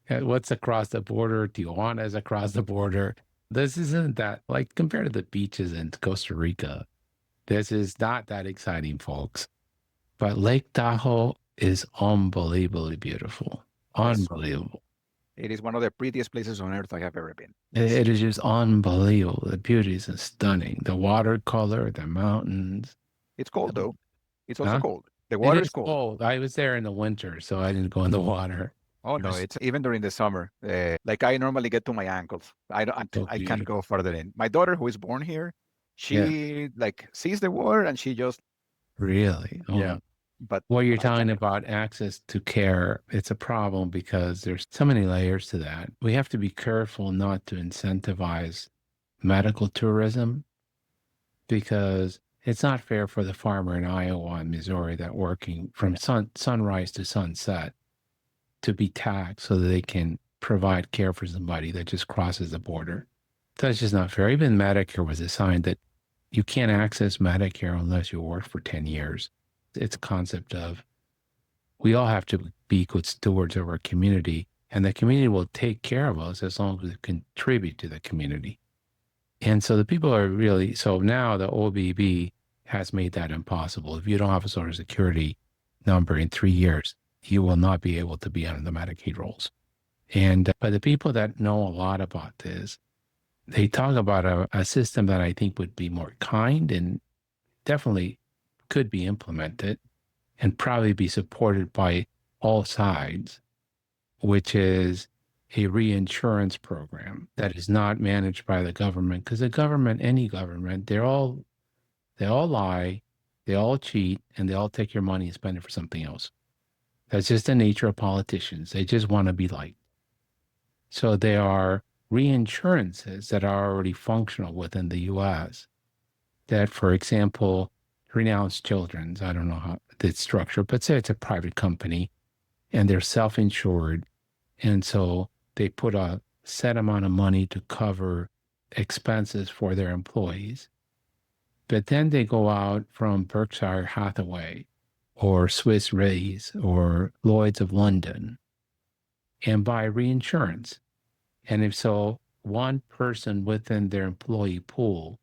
What's across the border? Tijuana is across the border. This isn't that, like, compared to the beaches in Costa Rica, this is not that exciting, folks. But Lake Tahoe is unbelievably beautiful. Yes, Unbelievable. it is one of the prettiest places on earth I have ever been. It is just unbelievable. The beauty is stunning. The watercolor, the mountains. It's cold though. It's also Huh? cold. The It water is is cold. cold. I was there in the winter, so I didn't go in the water. Oh It no, was it's even during the summer. Like I normally get to my ankles. so I can't beautiful. go further in. My daughter, who is born here, Yeah, she like sees the water and she just really. yeah. Oh, But well, you're I talking can't. about access to care. It's a problem because there's so many layers to that. We have to be careful not to incentivize medical tourism because it's not fair for the farmer in Iowa and Missouri that working from sunrise to sunset to be taxed so that they can provide care for somebody that just crosses the border. That's just not fair. Even Medicare was assigned that you can't access Medicare unless you work for 10 years. It's a concept of we all have to be good stewards of our community, and the community will take care of us as long as we contribute to the community. And so the people are really, so now the OBB has made that impossible. If you don't have a Social Security number in 3 years, you will not be able to be on the Medicaid rolls. And but the people that know a lot about this, they talk about a system that I think would be more kind and definitely could be implemented and probably be supported by all sides, which is a reinsurance program that is not managed by the government. Because the government, any government, they all lie, they all cheat, and they all take your money and spend it for something else. That's just the nature of politicians. They just want to be liked. So there are reinsurances that are already functional within the US that, for example, Renown's Children's, I don't know how it's structured, but say it's a private company and they're self-insured. And so they put a set amount of money to cover expenses for their employees. But then they go out from Berkshire Hathaway or Swiss Re's or Lloyd's of London and buy reinsurance. And if so, one person within their employee pool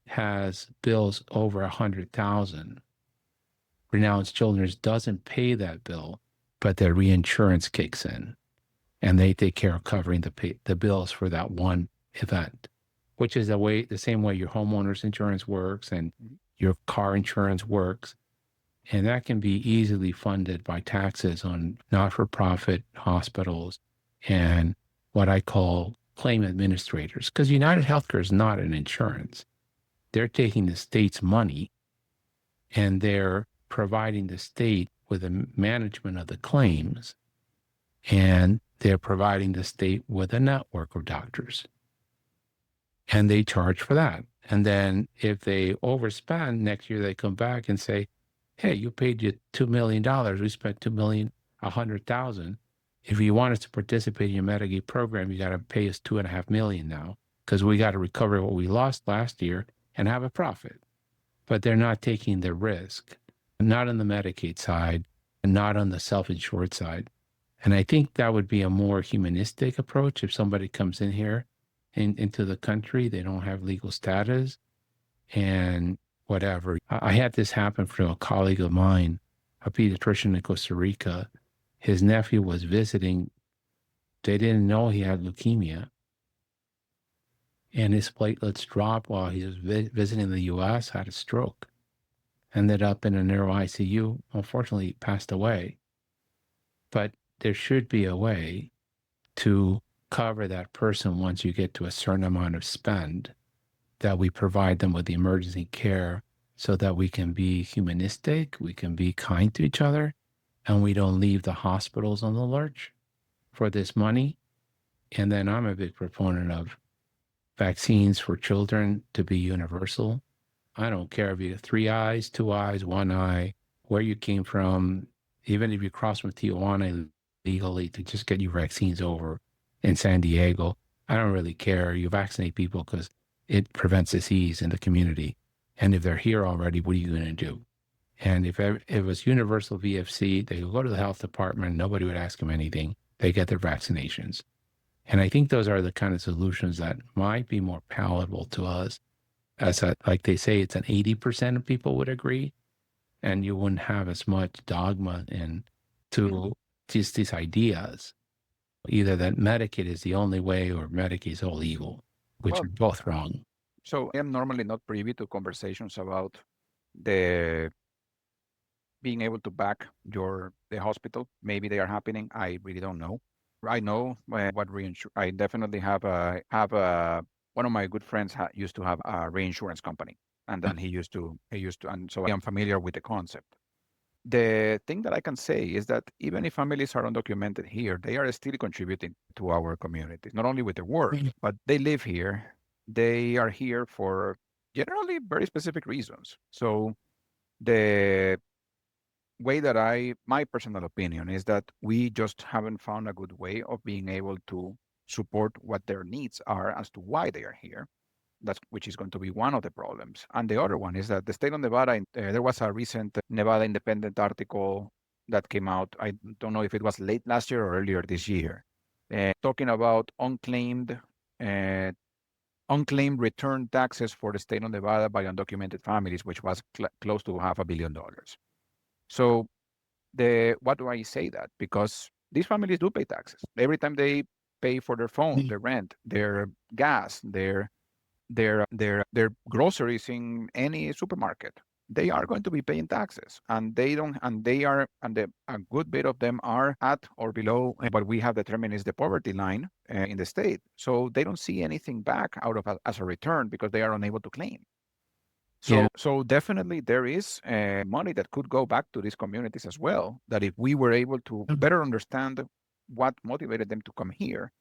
has bills over 100,000. Renowned Children's doesn't pay that bill, but their reinsurance kicks in, and they take care of covering the bills for that one event, which is the same way your homeowner's insurance works and your car insurance works. And that can be easily funded by taxes on not-for-profit hospitals and what I call claim administrators, because United Healthcare is not an insurance. They're taking the state's money and they're providing the state with the management of the claims, and they're providing the state with a network of doctors. And they charge for that. And then if they overspend, next year they come back and say, hey, you paid you $2 million. We spent $2,100,000. If you want us to participate in your Medicaid program, you got to pay us $2.5 million now because we got to recover what we lost last year and have a profit. But they're not taking the risk, not on the Medicaid side, and not on the self-insured side. And I think that would be a more humanistic approach if somebody comes in here into the country, they don't have legal status and whatever. I had this happen for a colleague of mine, a pediatrician in Costa Rica. His nephew was visiting. They didn't know he had leukemia. And his platelets dropped while he was visiting the US, had a stroke, ended up in a neuro ICU, unfortunately passed away. But there should be a way to cover that person once you get to a certain amount of spend, that we provide them with the emergency care so that we can be humanistic, we can be kind to each other, and we don't leave the hospitals on the lurch for this money. And then I'm a big proponent of vaccines for children to be universal. I don't care if you have 3 eyes, 2 eyes, 1 eye, where you came from, even if you cross from Tijuana legally to just get your vaccines over in San Diego. I don't really care. You vaccinate people because it prevents disease in the community. And if they're here already, what are you going to do? And if it was universal VFC, they would go to the health department. Nobody would ask them anything. They get their vaccinations. And I think those are the kind of solutions that might be more palatable to us. Like they say, it's an 80% of people would agree, and you wouldn't have as much dogma to just these ideas, either that Medicaid is the only way or Medicaid is illegal, which are both wrong. So I am normally not privy to conversations about the being able to back the hospital. Maybe they are happening. I really don't know. I know what reinsurance. I definitely have one of my good friends used to have a reinsurance company, and then he used to, and so I am familiar with the concept. The thing that I can say is that even if families are undocumented here, they are still contributing to our communities, not only with their work, but they live here. They are here for generally very specific reasons. So the way that my personal opinion is that we just haven't found a good way of being able to support what their needs are as to why they are here. Which is going to be one of the problems. And the other one is that the state of Nevada, there was a recent Nevada Independent article that came out. I don't know if it was late last year or earlier this year, talking about unclaimed return taxes for the state of Nevada by undocumented families, which was close to $500 million. So what do I say that? Because these families do pay taxes. Every time they pay for their phone, their rent, their gas, their groceries in any supermarket, they are going to be paying taxes, and a good bit of them are at or below what we have determined is the poverty line in the state. So they don't see anything back out of as a return because they are unable to claim. So definitely there is money that could go back to these communities as well, that if we were able to better understand what motivated them to come here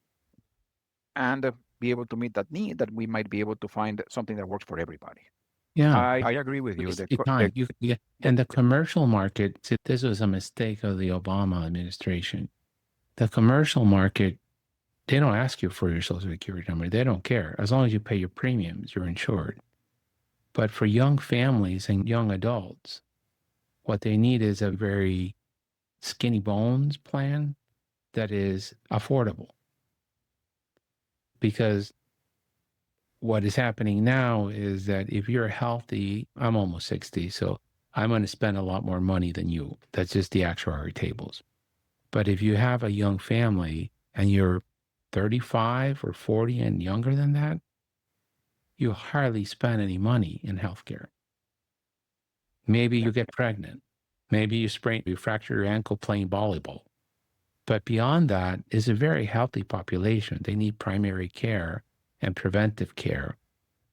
and be able to meet that need, that we might be able to find something that works for everybody. Yeah, I agree with you. And the commercial market, this was a mistake of the Obama administration. The commercial market, they don't ask you for your Social Security number. They don't care. As long as you pay your premiums, you're insured. But for young families and young adults, what they need is a very skinny bones plan that is affordable. Because what is happening now is that if you're healthy, I'm almost 60, so I'm going to spend a lot more money than you. That's just the actuary tables. But if you have a young family and you're 35 or 40 and younger than that, you hardly spend any money in healthcare. Maybe you get pregnant. Maybe you fracture your ankle playing volleyball. But beyond that is a very healthy population. They need primary care and preventive care,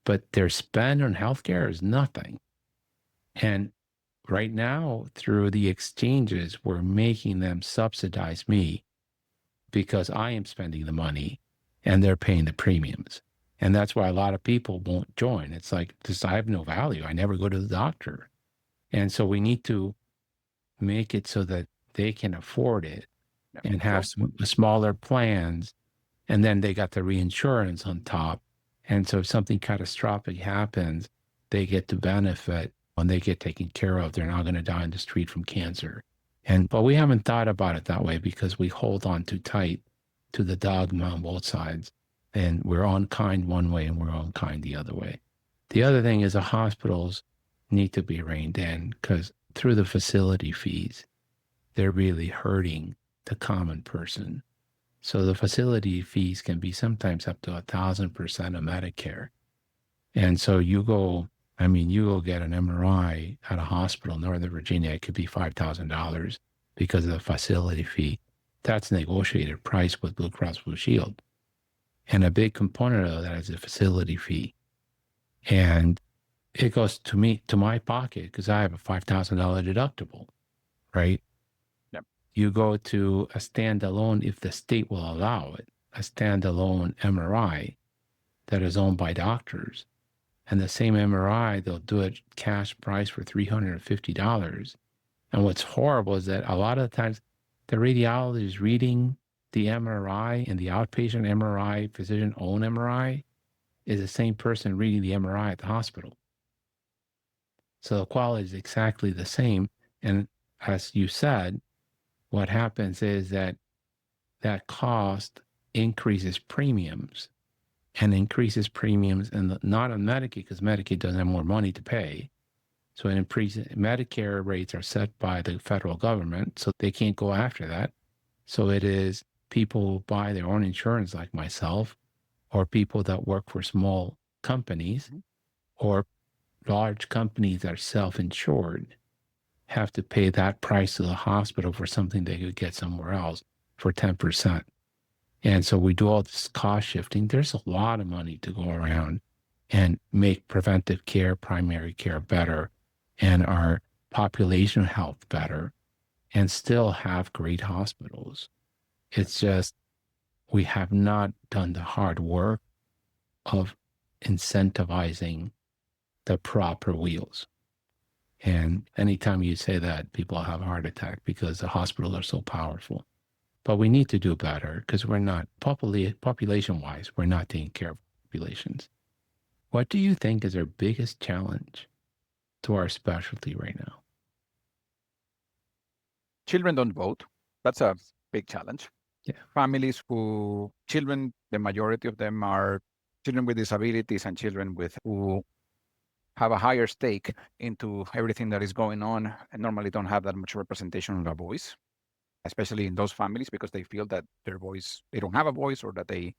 but their spend on healthcare is nothing. And right now, through the exchanges, we're making them subsidize me because I am spending the money and they're paying the premiums. And that's why a lot of people won't join. It's like, I have no value. I never go to the doctor. And so we need to make it so that they can afford it and have smaller plans. And then they got the reinsurance on top. And so if something catastrophic happens, they get to benefit when they get taken care of. They're not going to die in the street from cancer. But we haven't thought about it that way because we hold on too tight to the dogma on both sides. And we're unkind one way and we're unkind the other way. The other thing is the hospitals need to be reined in because through the facility fees, they're really hurting the common person. So the facility fees can be sometimes up to 1,000% of Medicare. And so you go get an MRI at a hospital in Northern Virginia, it could be $5,000 because of the facility fee. That's negotiated price with Blue Cross Blue Shield. And a big component of that is the facility fee. And it goes to my pocket because I have a $5,000 deductible, right? Yep. You go to a standalone, if the state will allow it, a standalone MRI that is owned by doctors. And the same MRI, they'll do it cash price for $350. And what's horrible is that a lot of the times the radiologist is reading the MRI, and the outpatient MRI, physician-owned MRI, is the same person reading the MRI at the hospital. So the quality is exactly the same. And as you said, what happens is that cost increases premiums, and increases premiums, and not on Medicaid, because Medicaid doesn't have more money to pay. So it increases. Medicare rates are set by the federal government, so they can't go after that. So it is people who buy their own insurance, like myself, or people that work for small companies, or large companies that are self-insured, have to pay that price to the hospital for something they could get somewhere else for 10%. And so we do all this cost shifting. There's a lot of money to go around and make preventive care, primary care better, and our population health better, and still have great hospitals. It's just we have not done the hard work of incentivizing the proper wheels. And anytime you say that, people have a heart attack because the hospitals are so powerful. But we need to do better, because we're not, population-wise, we're not taking care of populations. What do you think is our biggest challenge to our specialty right now? Children don't vote. That's a big challenge. Yeah. Families children, the majority of them are children with disabilities and children who have a higher stake into everything that is going on, and normally don't have that much representation of their voice, especially in those families, because they feel that they don't have a voice, or that they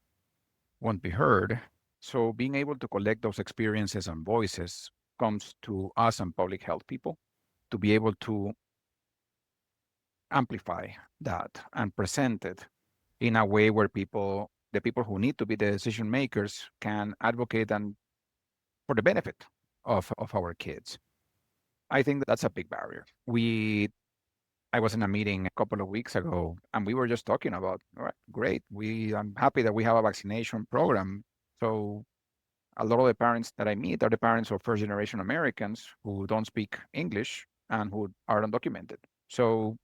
won't be heard. So being able to collect those experiences and voices comes to us and public health people to be able to amplify that and present it in a way where the people who need to be the decision makers, can advocate and for the benefit of our kids. I think that's a big barrier. I was in a meeting a couple of weeks ago, and we were just talking about, all right, great. I'm happy that we have a vaccination program. So a lot of the parents that I meet are the parents of first generation Americans who don't speak English and who are undocumented. So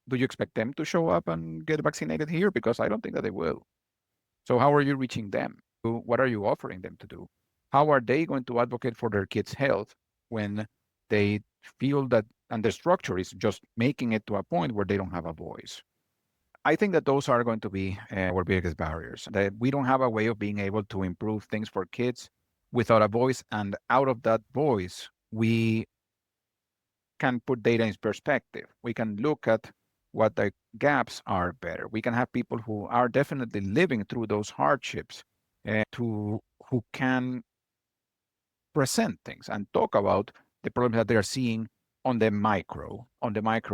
do you expect them to show up and get vaccinated here? Because I don't think that they will. So how are you reaching them? What are you offering them to do? How are they going to advocate for their kids' health when they feel that, and the structure is just making it to a point where they don't have a voice? I think that those are going to be our biggest barriers, that we don't have a way of being able to improve things for kids without a voice. And out of that voice, we can put data in perspective. We can look at what the gaps are better. We can have people who are definitely living through those hardships who can present things and talk about the problems that they're seeing on the micro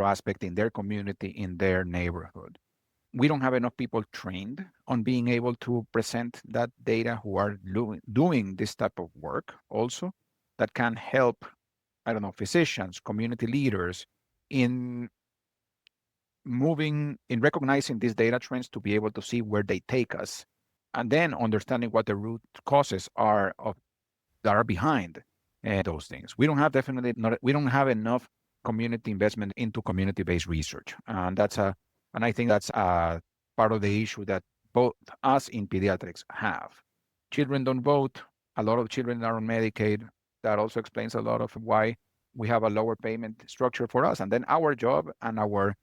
aspect in their community, in their neighborhood. We don't have enough people trained on being able to present that data, who are doing this type of work also, that can help, I don't know, physicians, community leaders in recognizing these data trends to be able to see where they take us, and then understanding what the root causes are that are behind those things. We don't have enough community investment into community-based research, and I think that's part of the issue that both us in pediatrics have. Children don't vote. A lot of children are on Medicaid. That also explains a lot of why we have a lower payment structure for us. And then our job and our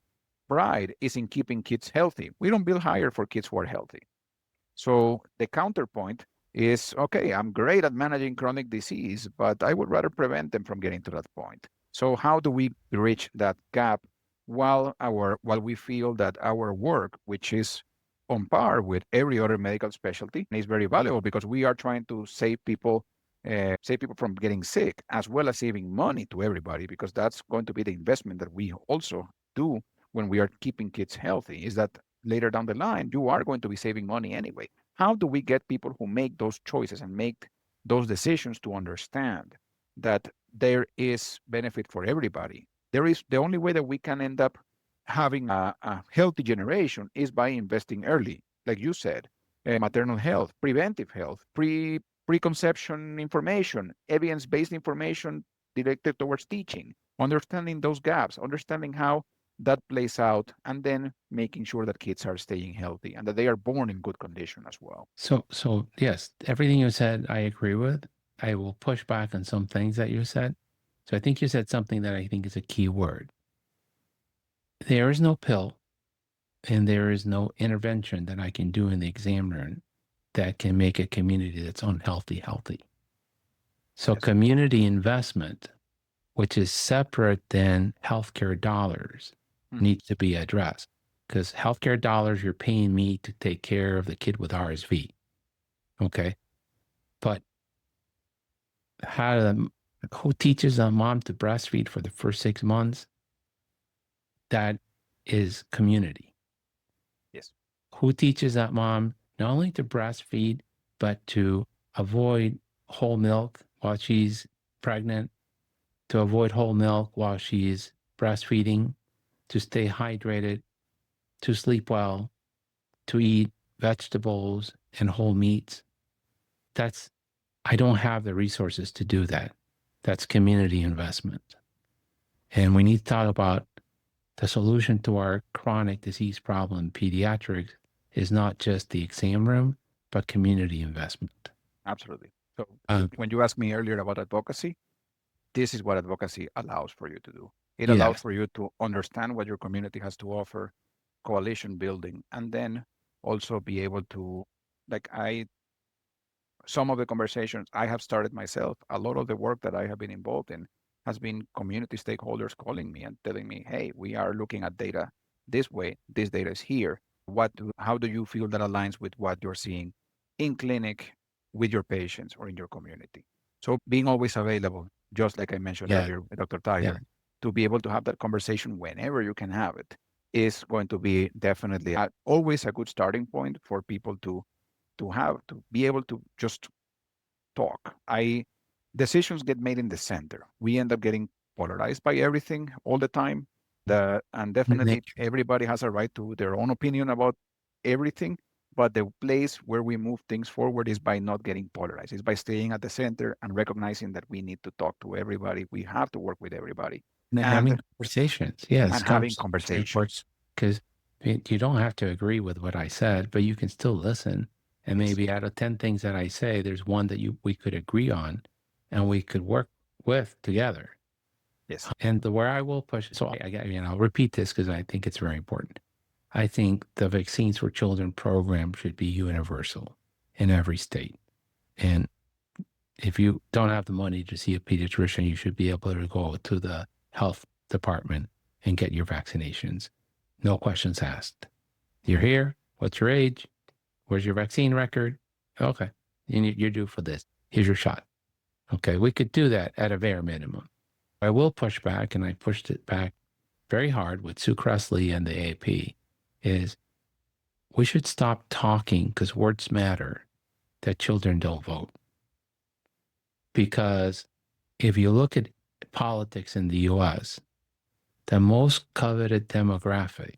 pride is in keeping kids healthy. We don't bill higher for kids who are healthy. So the counterpoint is, okay, I'm great at managing chronic disease, but I would rather prevent them from getting to that point. So how do we bridge that gap while we feel that our work, which is on par with every other medical specialty, is very valuable, because we are trying to save people from getting sick, as well as saving money to everybody, because that's going to be the investment that we also do when we are keeping kids healthy, is that later down the line, you are going to be saving money anyway. How do we get people who make those choices and make those decisions to understand that there is benefit for everybody? The only way that we can end up having a healthy generation is by investing early, like you said. maternal health, preventive health, preconception information, evidence-based information directed towards teaching, understanding those gaps, understanding how that plays out, and then making sure that kids are staying healthy and that they are born in good condition as well. So yes, everything you said, I agree with. I will push back on some things that you said. So I think you said something that I think is a key word. There is no pill and there is no intervention that I can do in the exam room that can make a community that's unhealthy healthy. So Yes. community investment, which is separate than healthcare dollars, needs to be addressed. Because healthcare dollars, you're paying me to take care of the kid with RSV. Okay. But who teaches a mom to breastfeed for the first 6 months? That is community. Yes. Who teaches that mom not only to breastfeed, but to avoid whole milk while she's pregnant, to avoid whole milk while she's breastfeeding, to stay hydrated, to sleep well, to eat vegetables and whole meats? I don't have the resources to do that. That's community investment. And we need to talk about the solution to our chronic disease problem in pediatrics is not just the exam room, but community investment. Absolutely. So when you asked me earlier about advocacy, this is what advocacy allows for you to do. It allows for you to understand what your community has to offer, coalition building, and then also be able to, some of the conversations I have started myself, a lot of the work that I have been involved in has been community stakeholders calling me and telling me, hey, we are looking at data this way. This data is here. How do you feel that aligns with what you're seeing in clinic with your patients or in your community? So being always available, just like I mentioned earlier with Dr. Tyler, to be able to have that conversation whenever you can have it is going to be definitely always a good starting point for people to be able to just talk. Decisions get made in the center. We end up getting polarized by everything all the time. And definitely everybody has a right to their own opinion about everything. But the place where we move things forward is by not getting polarized. It's by staying at the center and recognizing that we need to talk to everybody. We have to work with everybody. And having conversations. Yes. And having conversations. Because you don't have to agree with what I said, but you can still listen. And maybe out of 10 things that I say, there's one that we could agree on and we could work with together. Yes. And where I will push, so I'll repeat this because I think it's very important. I think the Vaccines for Children program should be universal in every state. And if you don't have the money to see a pediatrician, you should be able to go to the health department and get your vaccinations. No questions asked. You're here. What's your age? Where's your vaccine record? Okay. You're due for this. Here's your shot. Okay. We could do that at a bare minimum. I will push back, and I pushed it back very hard with Sue Cressley and the AAP, is we should stop talking because words matter that children don't vote. Because if you look at politics in the US, the most coveted demographic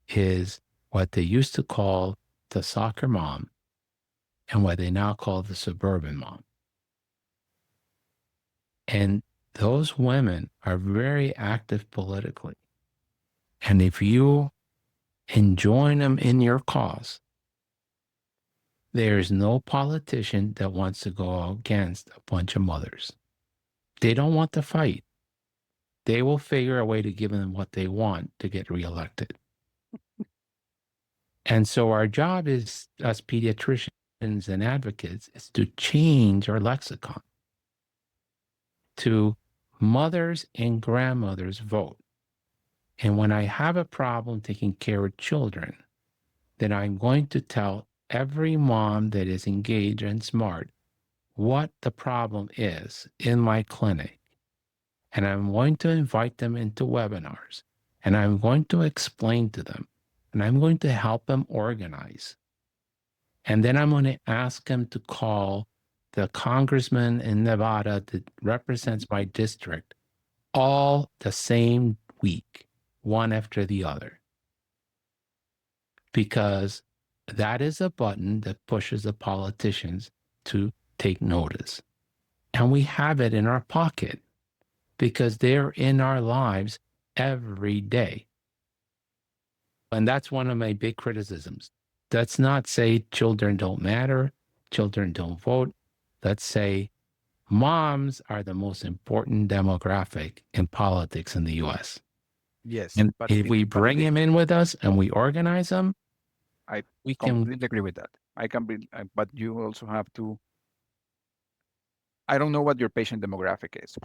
is what they used to call the soccer mom and what they now call the suburban mom. And those women are very active politically. And if you join them in your cause, there is no politician that wants to go against a bunch of mothers. They don't want to fight. They will figure a way to give them what they want to get reelected. And so our job is, as pediatricians and advocates, is to change our lexicon to mothers and grandmothers vote. And when I have a problem taking care of children, then I'm going to tell every mom that is engaged and smart what the problem is in my clinic. And I'm going to invite them into webinars. And I'm going to explain to them. And I'm going to help them organize. And then I'm going to ask them to call the congressman in Nevada that represents my district all the same week, one after the other. Because That is a button that pushes the politicians to take notice. And we have it in our pocket because they're in our lives every day. And that's one of my big criticisms. Let's not say children don't matter, children don't vote. Let's say moms are the most important demographic in politics in the US. Yes, And but if we bring them in with us and we organize them, I we can. completely agree with that. I can be, but you also have to. I don't know what your patient demographic is,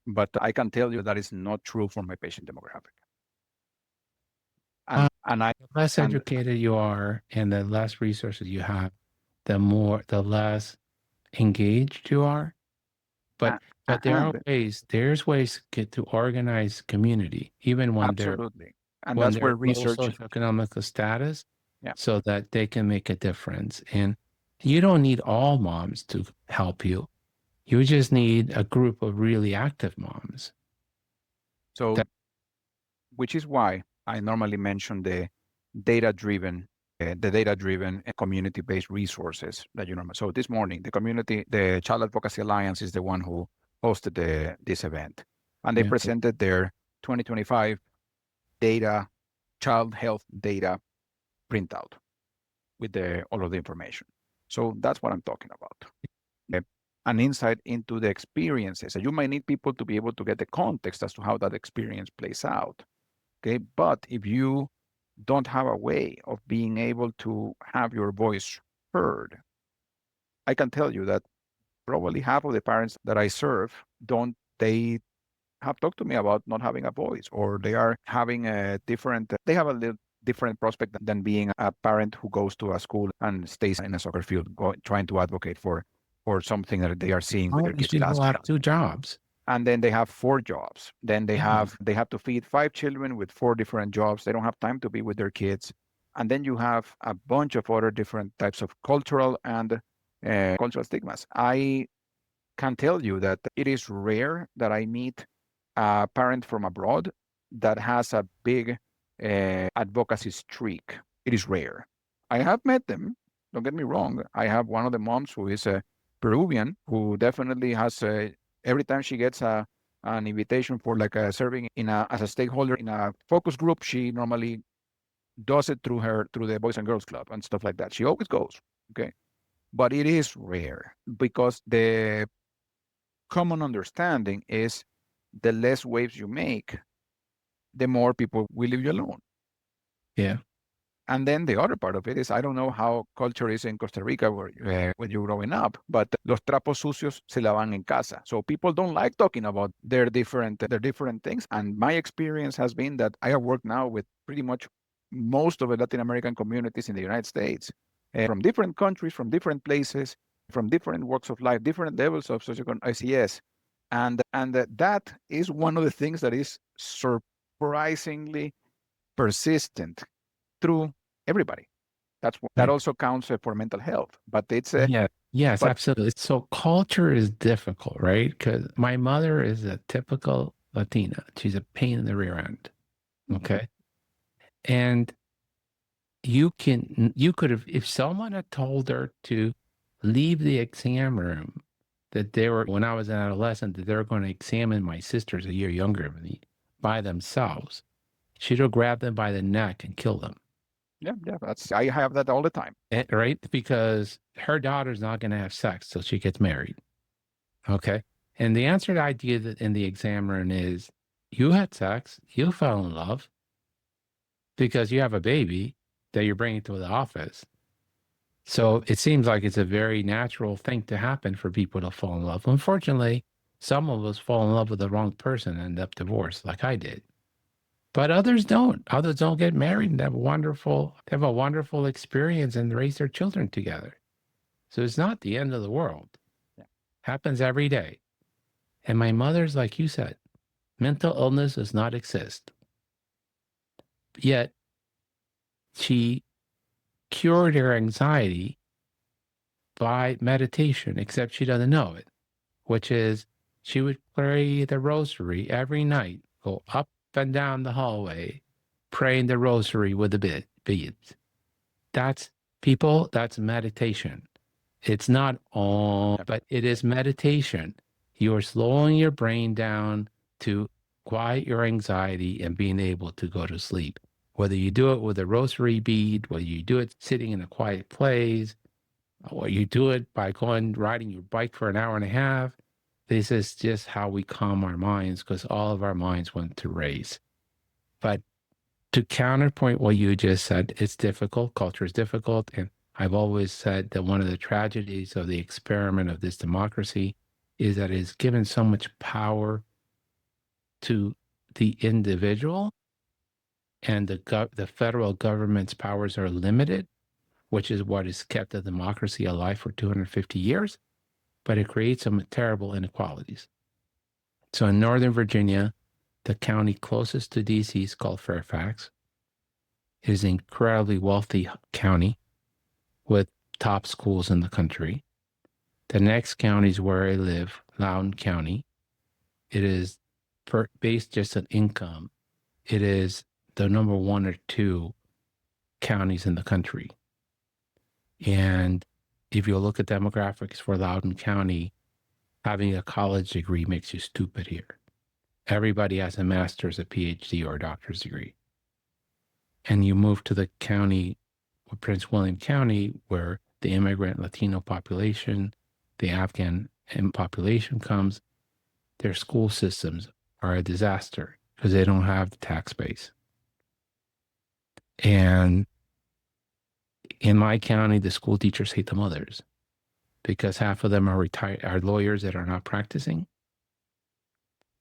but I can tell you that is not true for my patient demographic. And I, The less and educated you are and the less resources you have, the less engaged you are. But there's ways to get to organize community, even when absolutely, and when that's they're where low research. socioeconomic status, Yeah. so that they can make a difference. And you don't need all moms to help you. You just need a group of really active moms. So, which is why I normally mention the data-driven community-based resources that you normally. So this morning, the Child Advocacy Alliance is the one who hosted this event, and they presented their 2025 child health data printout with all of the information. So that's what I'm talking about. An insight into the experiences. And you might need people to be able to get the context as to how that experience plays out. Okay, but if you don't have a way of being able to have your voice heard, I can tell you that probably half of the parents that I serve they have talked to me about not having a voice, or they are having they have a little different prospect than being a parent who goes to a school and stays in a soccer field, trying to advocate for something that they are seeing with their kids' People classmates. have 2 jobs. And then they have 4 jobs. Then they have to feed 5 children with 4 different jobs. They don't have time to be with their kids. And then you have a bunch of other different types of cultural stigmas. I can tell you that it is rare that I meet a parent from abroad that has a big advocacy streak. It is rare. I have met them. Don't get me wrong. I have one of the moms who is a Peruvian who definitely has every time she gets an invitation for like serving as a stakeholder in a focus group, she normally does it through the Boys and Girls Club and stuff like that. She always goes. Okay. But it is rare because the common understanding is the less waves you make, the more people will leave you alone. Yeah. And then the other part of it is, I don't know how culture is in Costa Rica when you're growing up, but los trapos sucios se lavan en casa. So people don't like talking about their different things. And my experience has been that I have worked now with pretty much most of the Latin American communities in the United States, from different countries, from different places, from different walks of life, different levels of socioeconomic ICS. And that is one of the things that is surprisingly persistent through everybody. That also counts for mental health, but it's yes, absolutely. So culture is difficult, right? Because my mother is a typical Latina. She's a pain in the rear end. Okay. And you could have, if someone had told her to leave the exam room, when I was an adolescent, that they were going to examine my sisters a year younger than me by themselves, she'd have grabbed them by the neck and killed them. Yeah, I have that all the time. Right? Because her daughter's not going to have sex till she gets married. Okay. And the answer to the idea that in the exam room is, you had sex, you fell in love because you have a baby that you're bringing to the office. So it seems like it's a very natural thing to happen for people to fall in love. Unfortunately, some of us fall in love with the wrong person and end up divorced, like I did. But others don't. Others don't get married and have a wonderful experience and raise their children together. So it's not the end of the world. Yeah. Happens every day. And my mother's, like you said, mental illness does not exist. Yet she cured her anxiety by meditation, except she doesn't know it, which is she would pray the rosary every night, go up and down the hallway, praying the rosary with the beads. That's People, that's meditation. It's not all, but it is meditation. You're slowing your brain down to quiet your anxiety and being able to go to sleep. Whether you do it with a rosary bead, whether you do it sitting in a quiet place, or you do it by riding your bike for an hour and a half, this is just how we calm our minds, because all of our minds want to race. But to counterpoint what you just said, it's difficult. Culture is difficult. And I've always said that one of the tragedies of the experiment of this democracy is that it's given so much power to the individual, and the federal government's powers are limited, which is what has kept the democracy alive for 250 years, but it creates some terrible inequalities. So in Northern Virginia, the county closest to DC is called Fairfax. It is an incredibly wealthy county with top schools in the country. The next county is where I live, Loudoun County. It is based just on income. It is the number 1 or 2 counties in the country. And if you look at demographics for Loudoun County, having a college degree makes you stupid here. Everybody has a master's, a PhD, or a doctor's degree. And you move to the county, Prince William County, where the immigrant Latino population, the Afghan population comes, their school systems are a disaster because they don't have the tax base. And in my county, the school teachers hate the mothers because half of them are lawyers that are not practicing.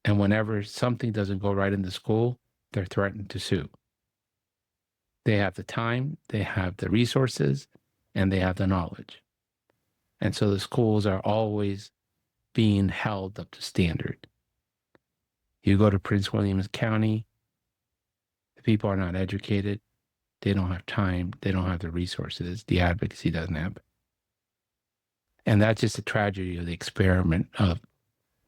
And whenever something doesn't go right in the school, they're threatened to sue. They have the time, they have the resources, and they have the knowledge. And so the schools are always being held up to standard. You go to Prince William County, the people are not educated, they don't have time, they don't have the resources, the advocacy doesn't have. And that's just a tragedy of the experiment of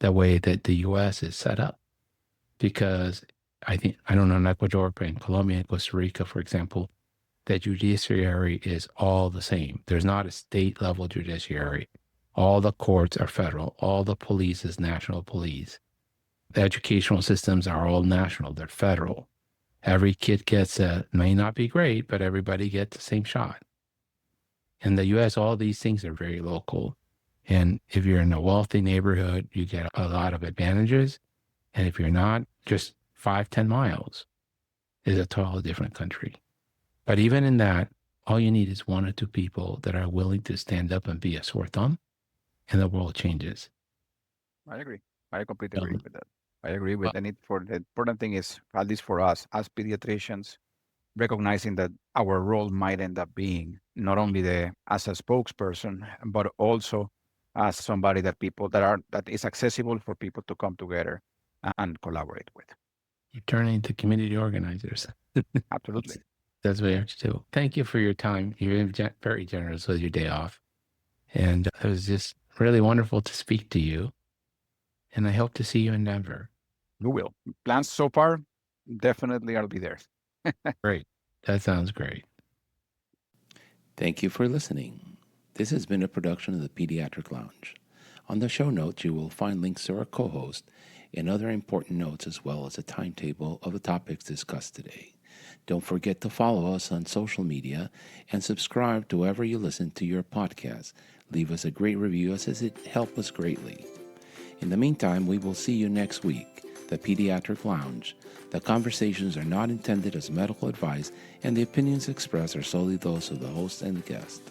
the way that the U.S. is set up. Because I don't know in Ecuador, but in Colombia and Costa Rica, for example, the judiciary is all the same. There's not a state level judiciary. All the courts are federal. All the police is national police. The educational systems are all national. They're federal. Every kid may not be great, but everybody gets the same shot. In the U.S., all these things are very local. And if you're in a wealthy neighborhood, you get a lot of advantages. And if you're not, just 5-10 miles is a totally different country. But even in that, all you need is 1 or 2 people that are willing to stand up and be a sore thumb, and the world changes. I agree. I completely agree with that. I agree with the important thing is, at least for us as pediatricians, recognizing that our role might end up being not only as a spokesperson, but also as somebody that is accessible for people to come together and collaborate with. You're turning into community organizers. Absolutely. That's what you have to do. Thank you for your time. You're very generous with your day off. And it was just really wonderful to speak to you. And I hope to see you in Denver. You will. Plans so far, definitely I'll be there. Great. That sounds great. Thank you for listening. This has been a production of the Pediatric Lounge. On the show notes, you will find links to our co-host and other important notes, as well as a timetable of the topics discussed today. Don't forget to follow us on social media and subscribe to wherever you listen to your podcast. Leave us a great review, as it helps us greatly. In the meantime, we will see you next week. The Pediatric Lounge. The conversations are not intended as medical advice, and the opinions expressed are solely those of the host and the guest.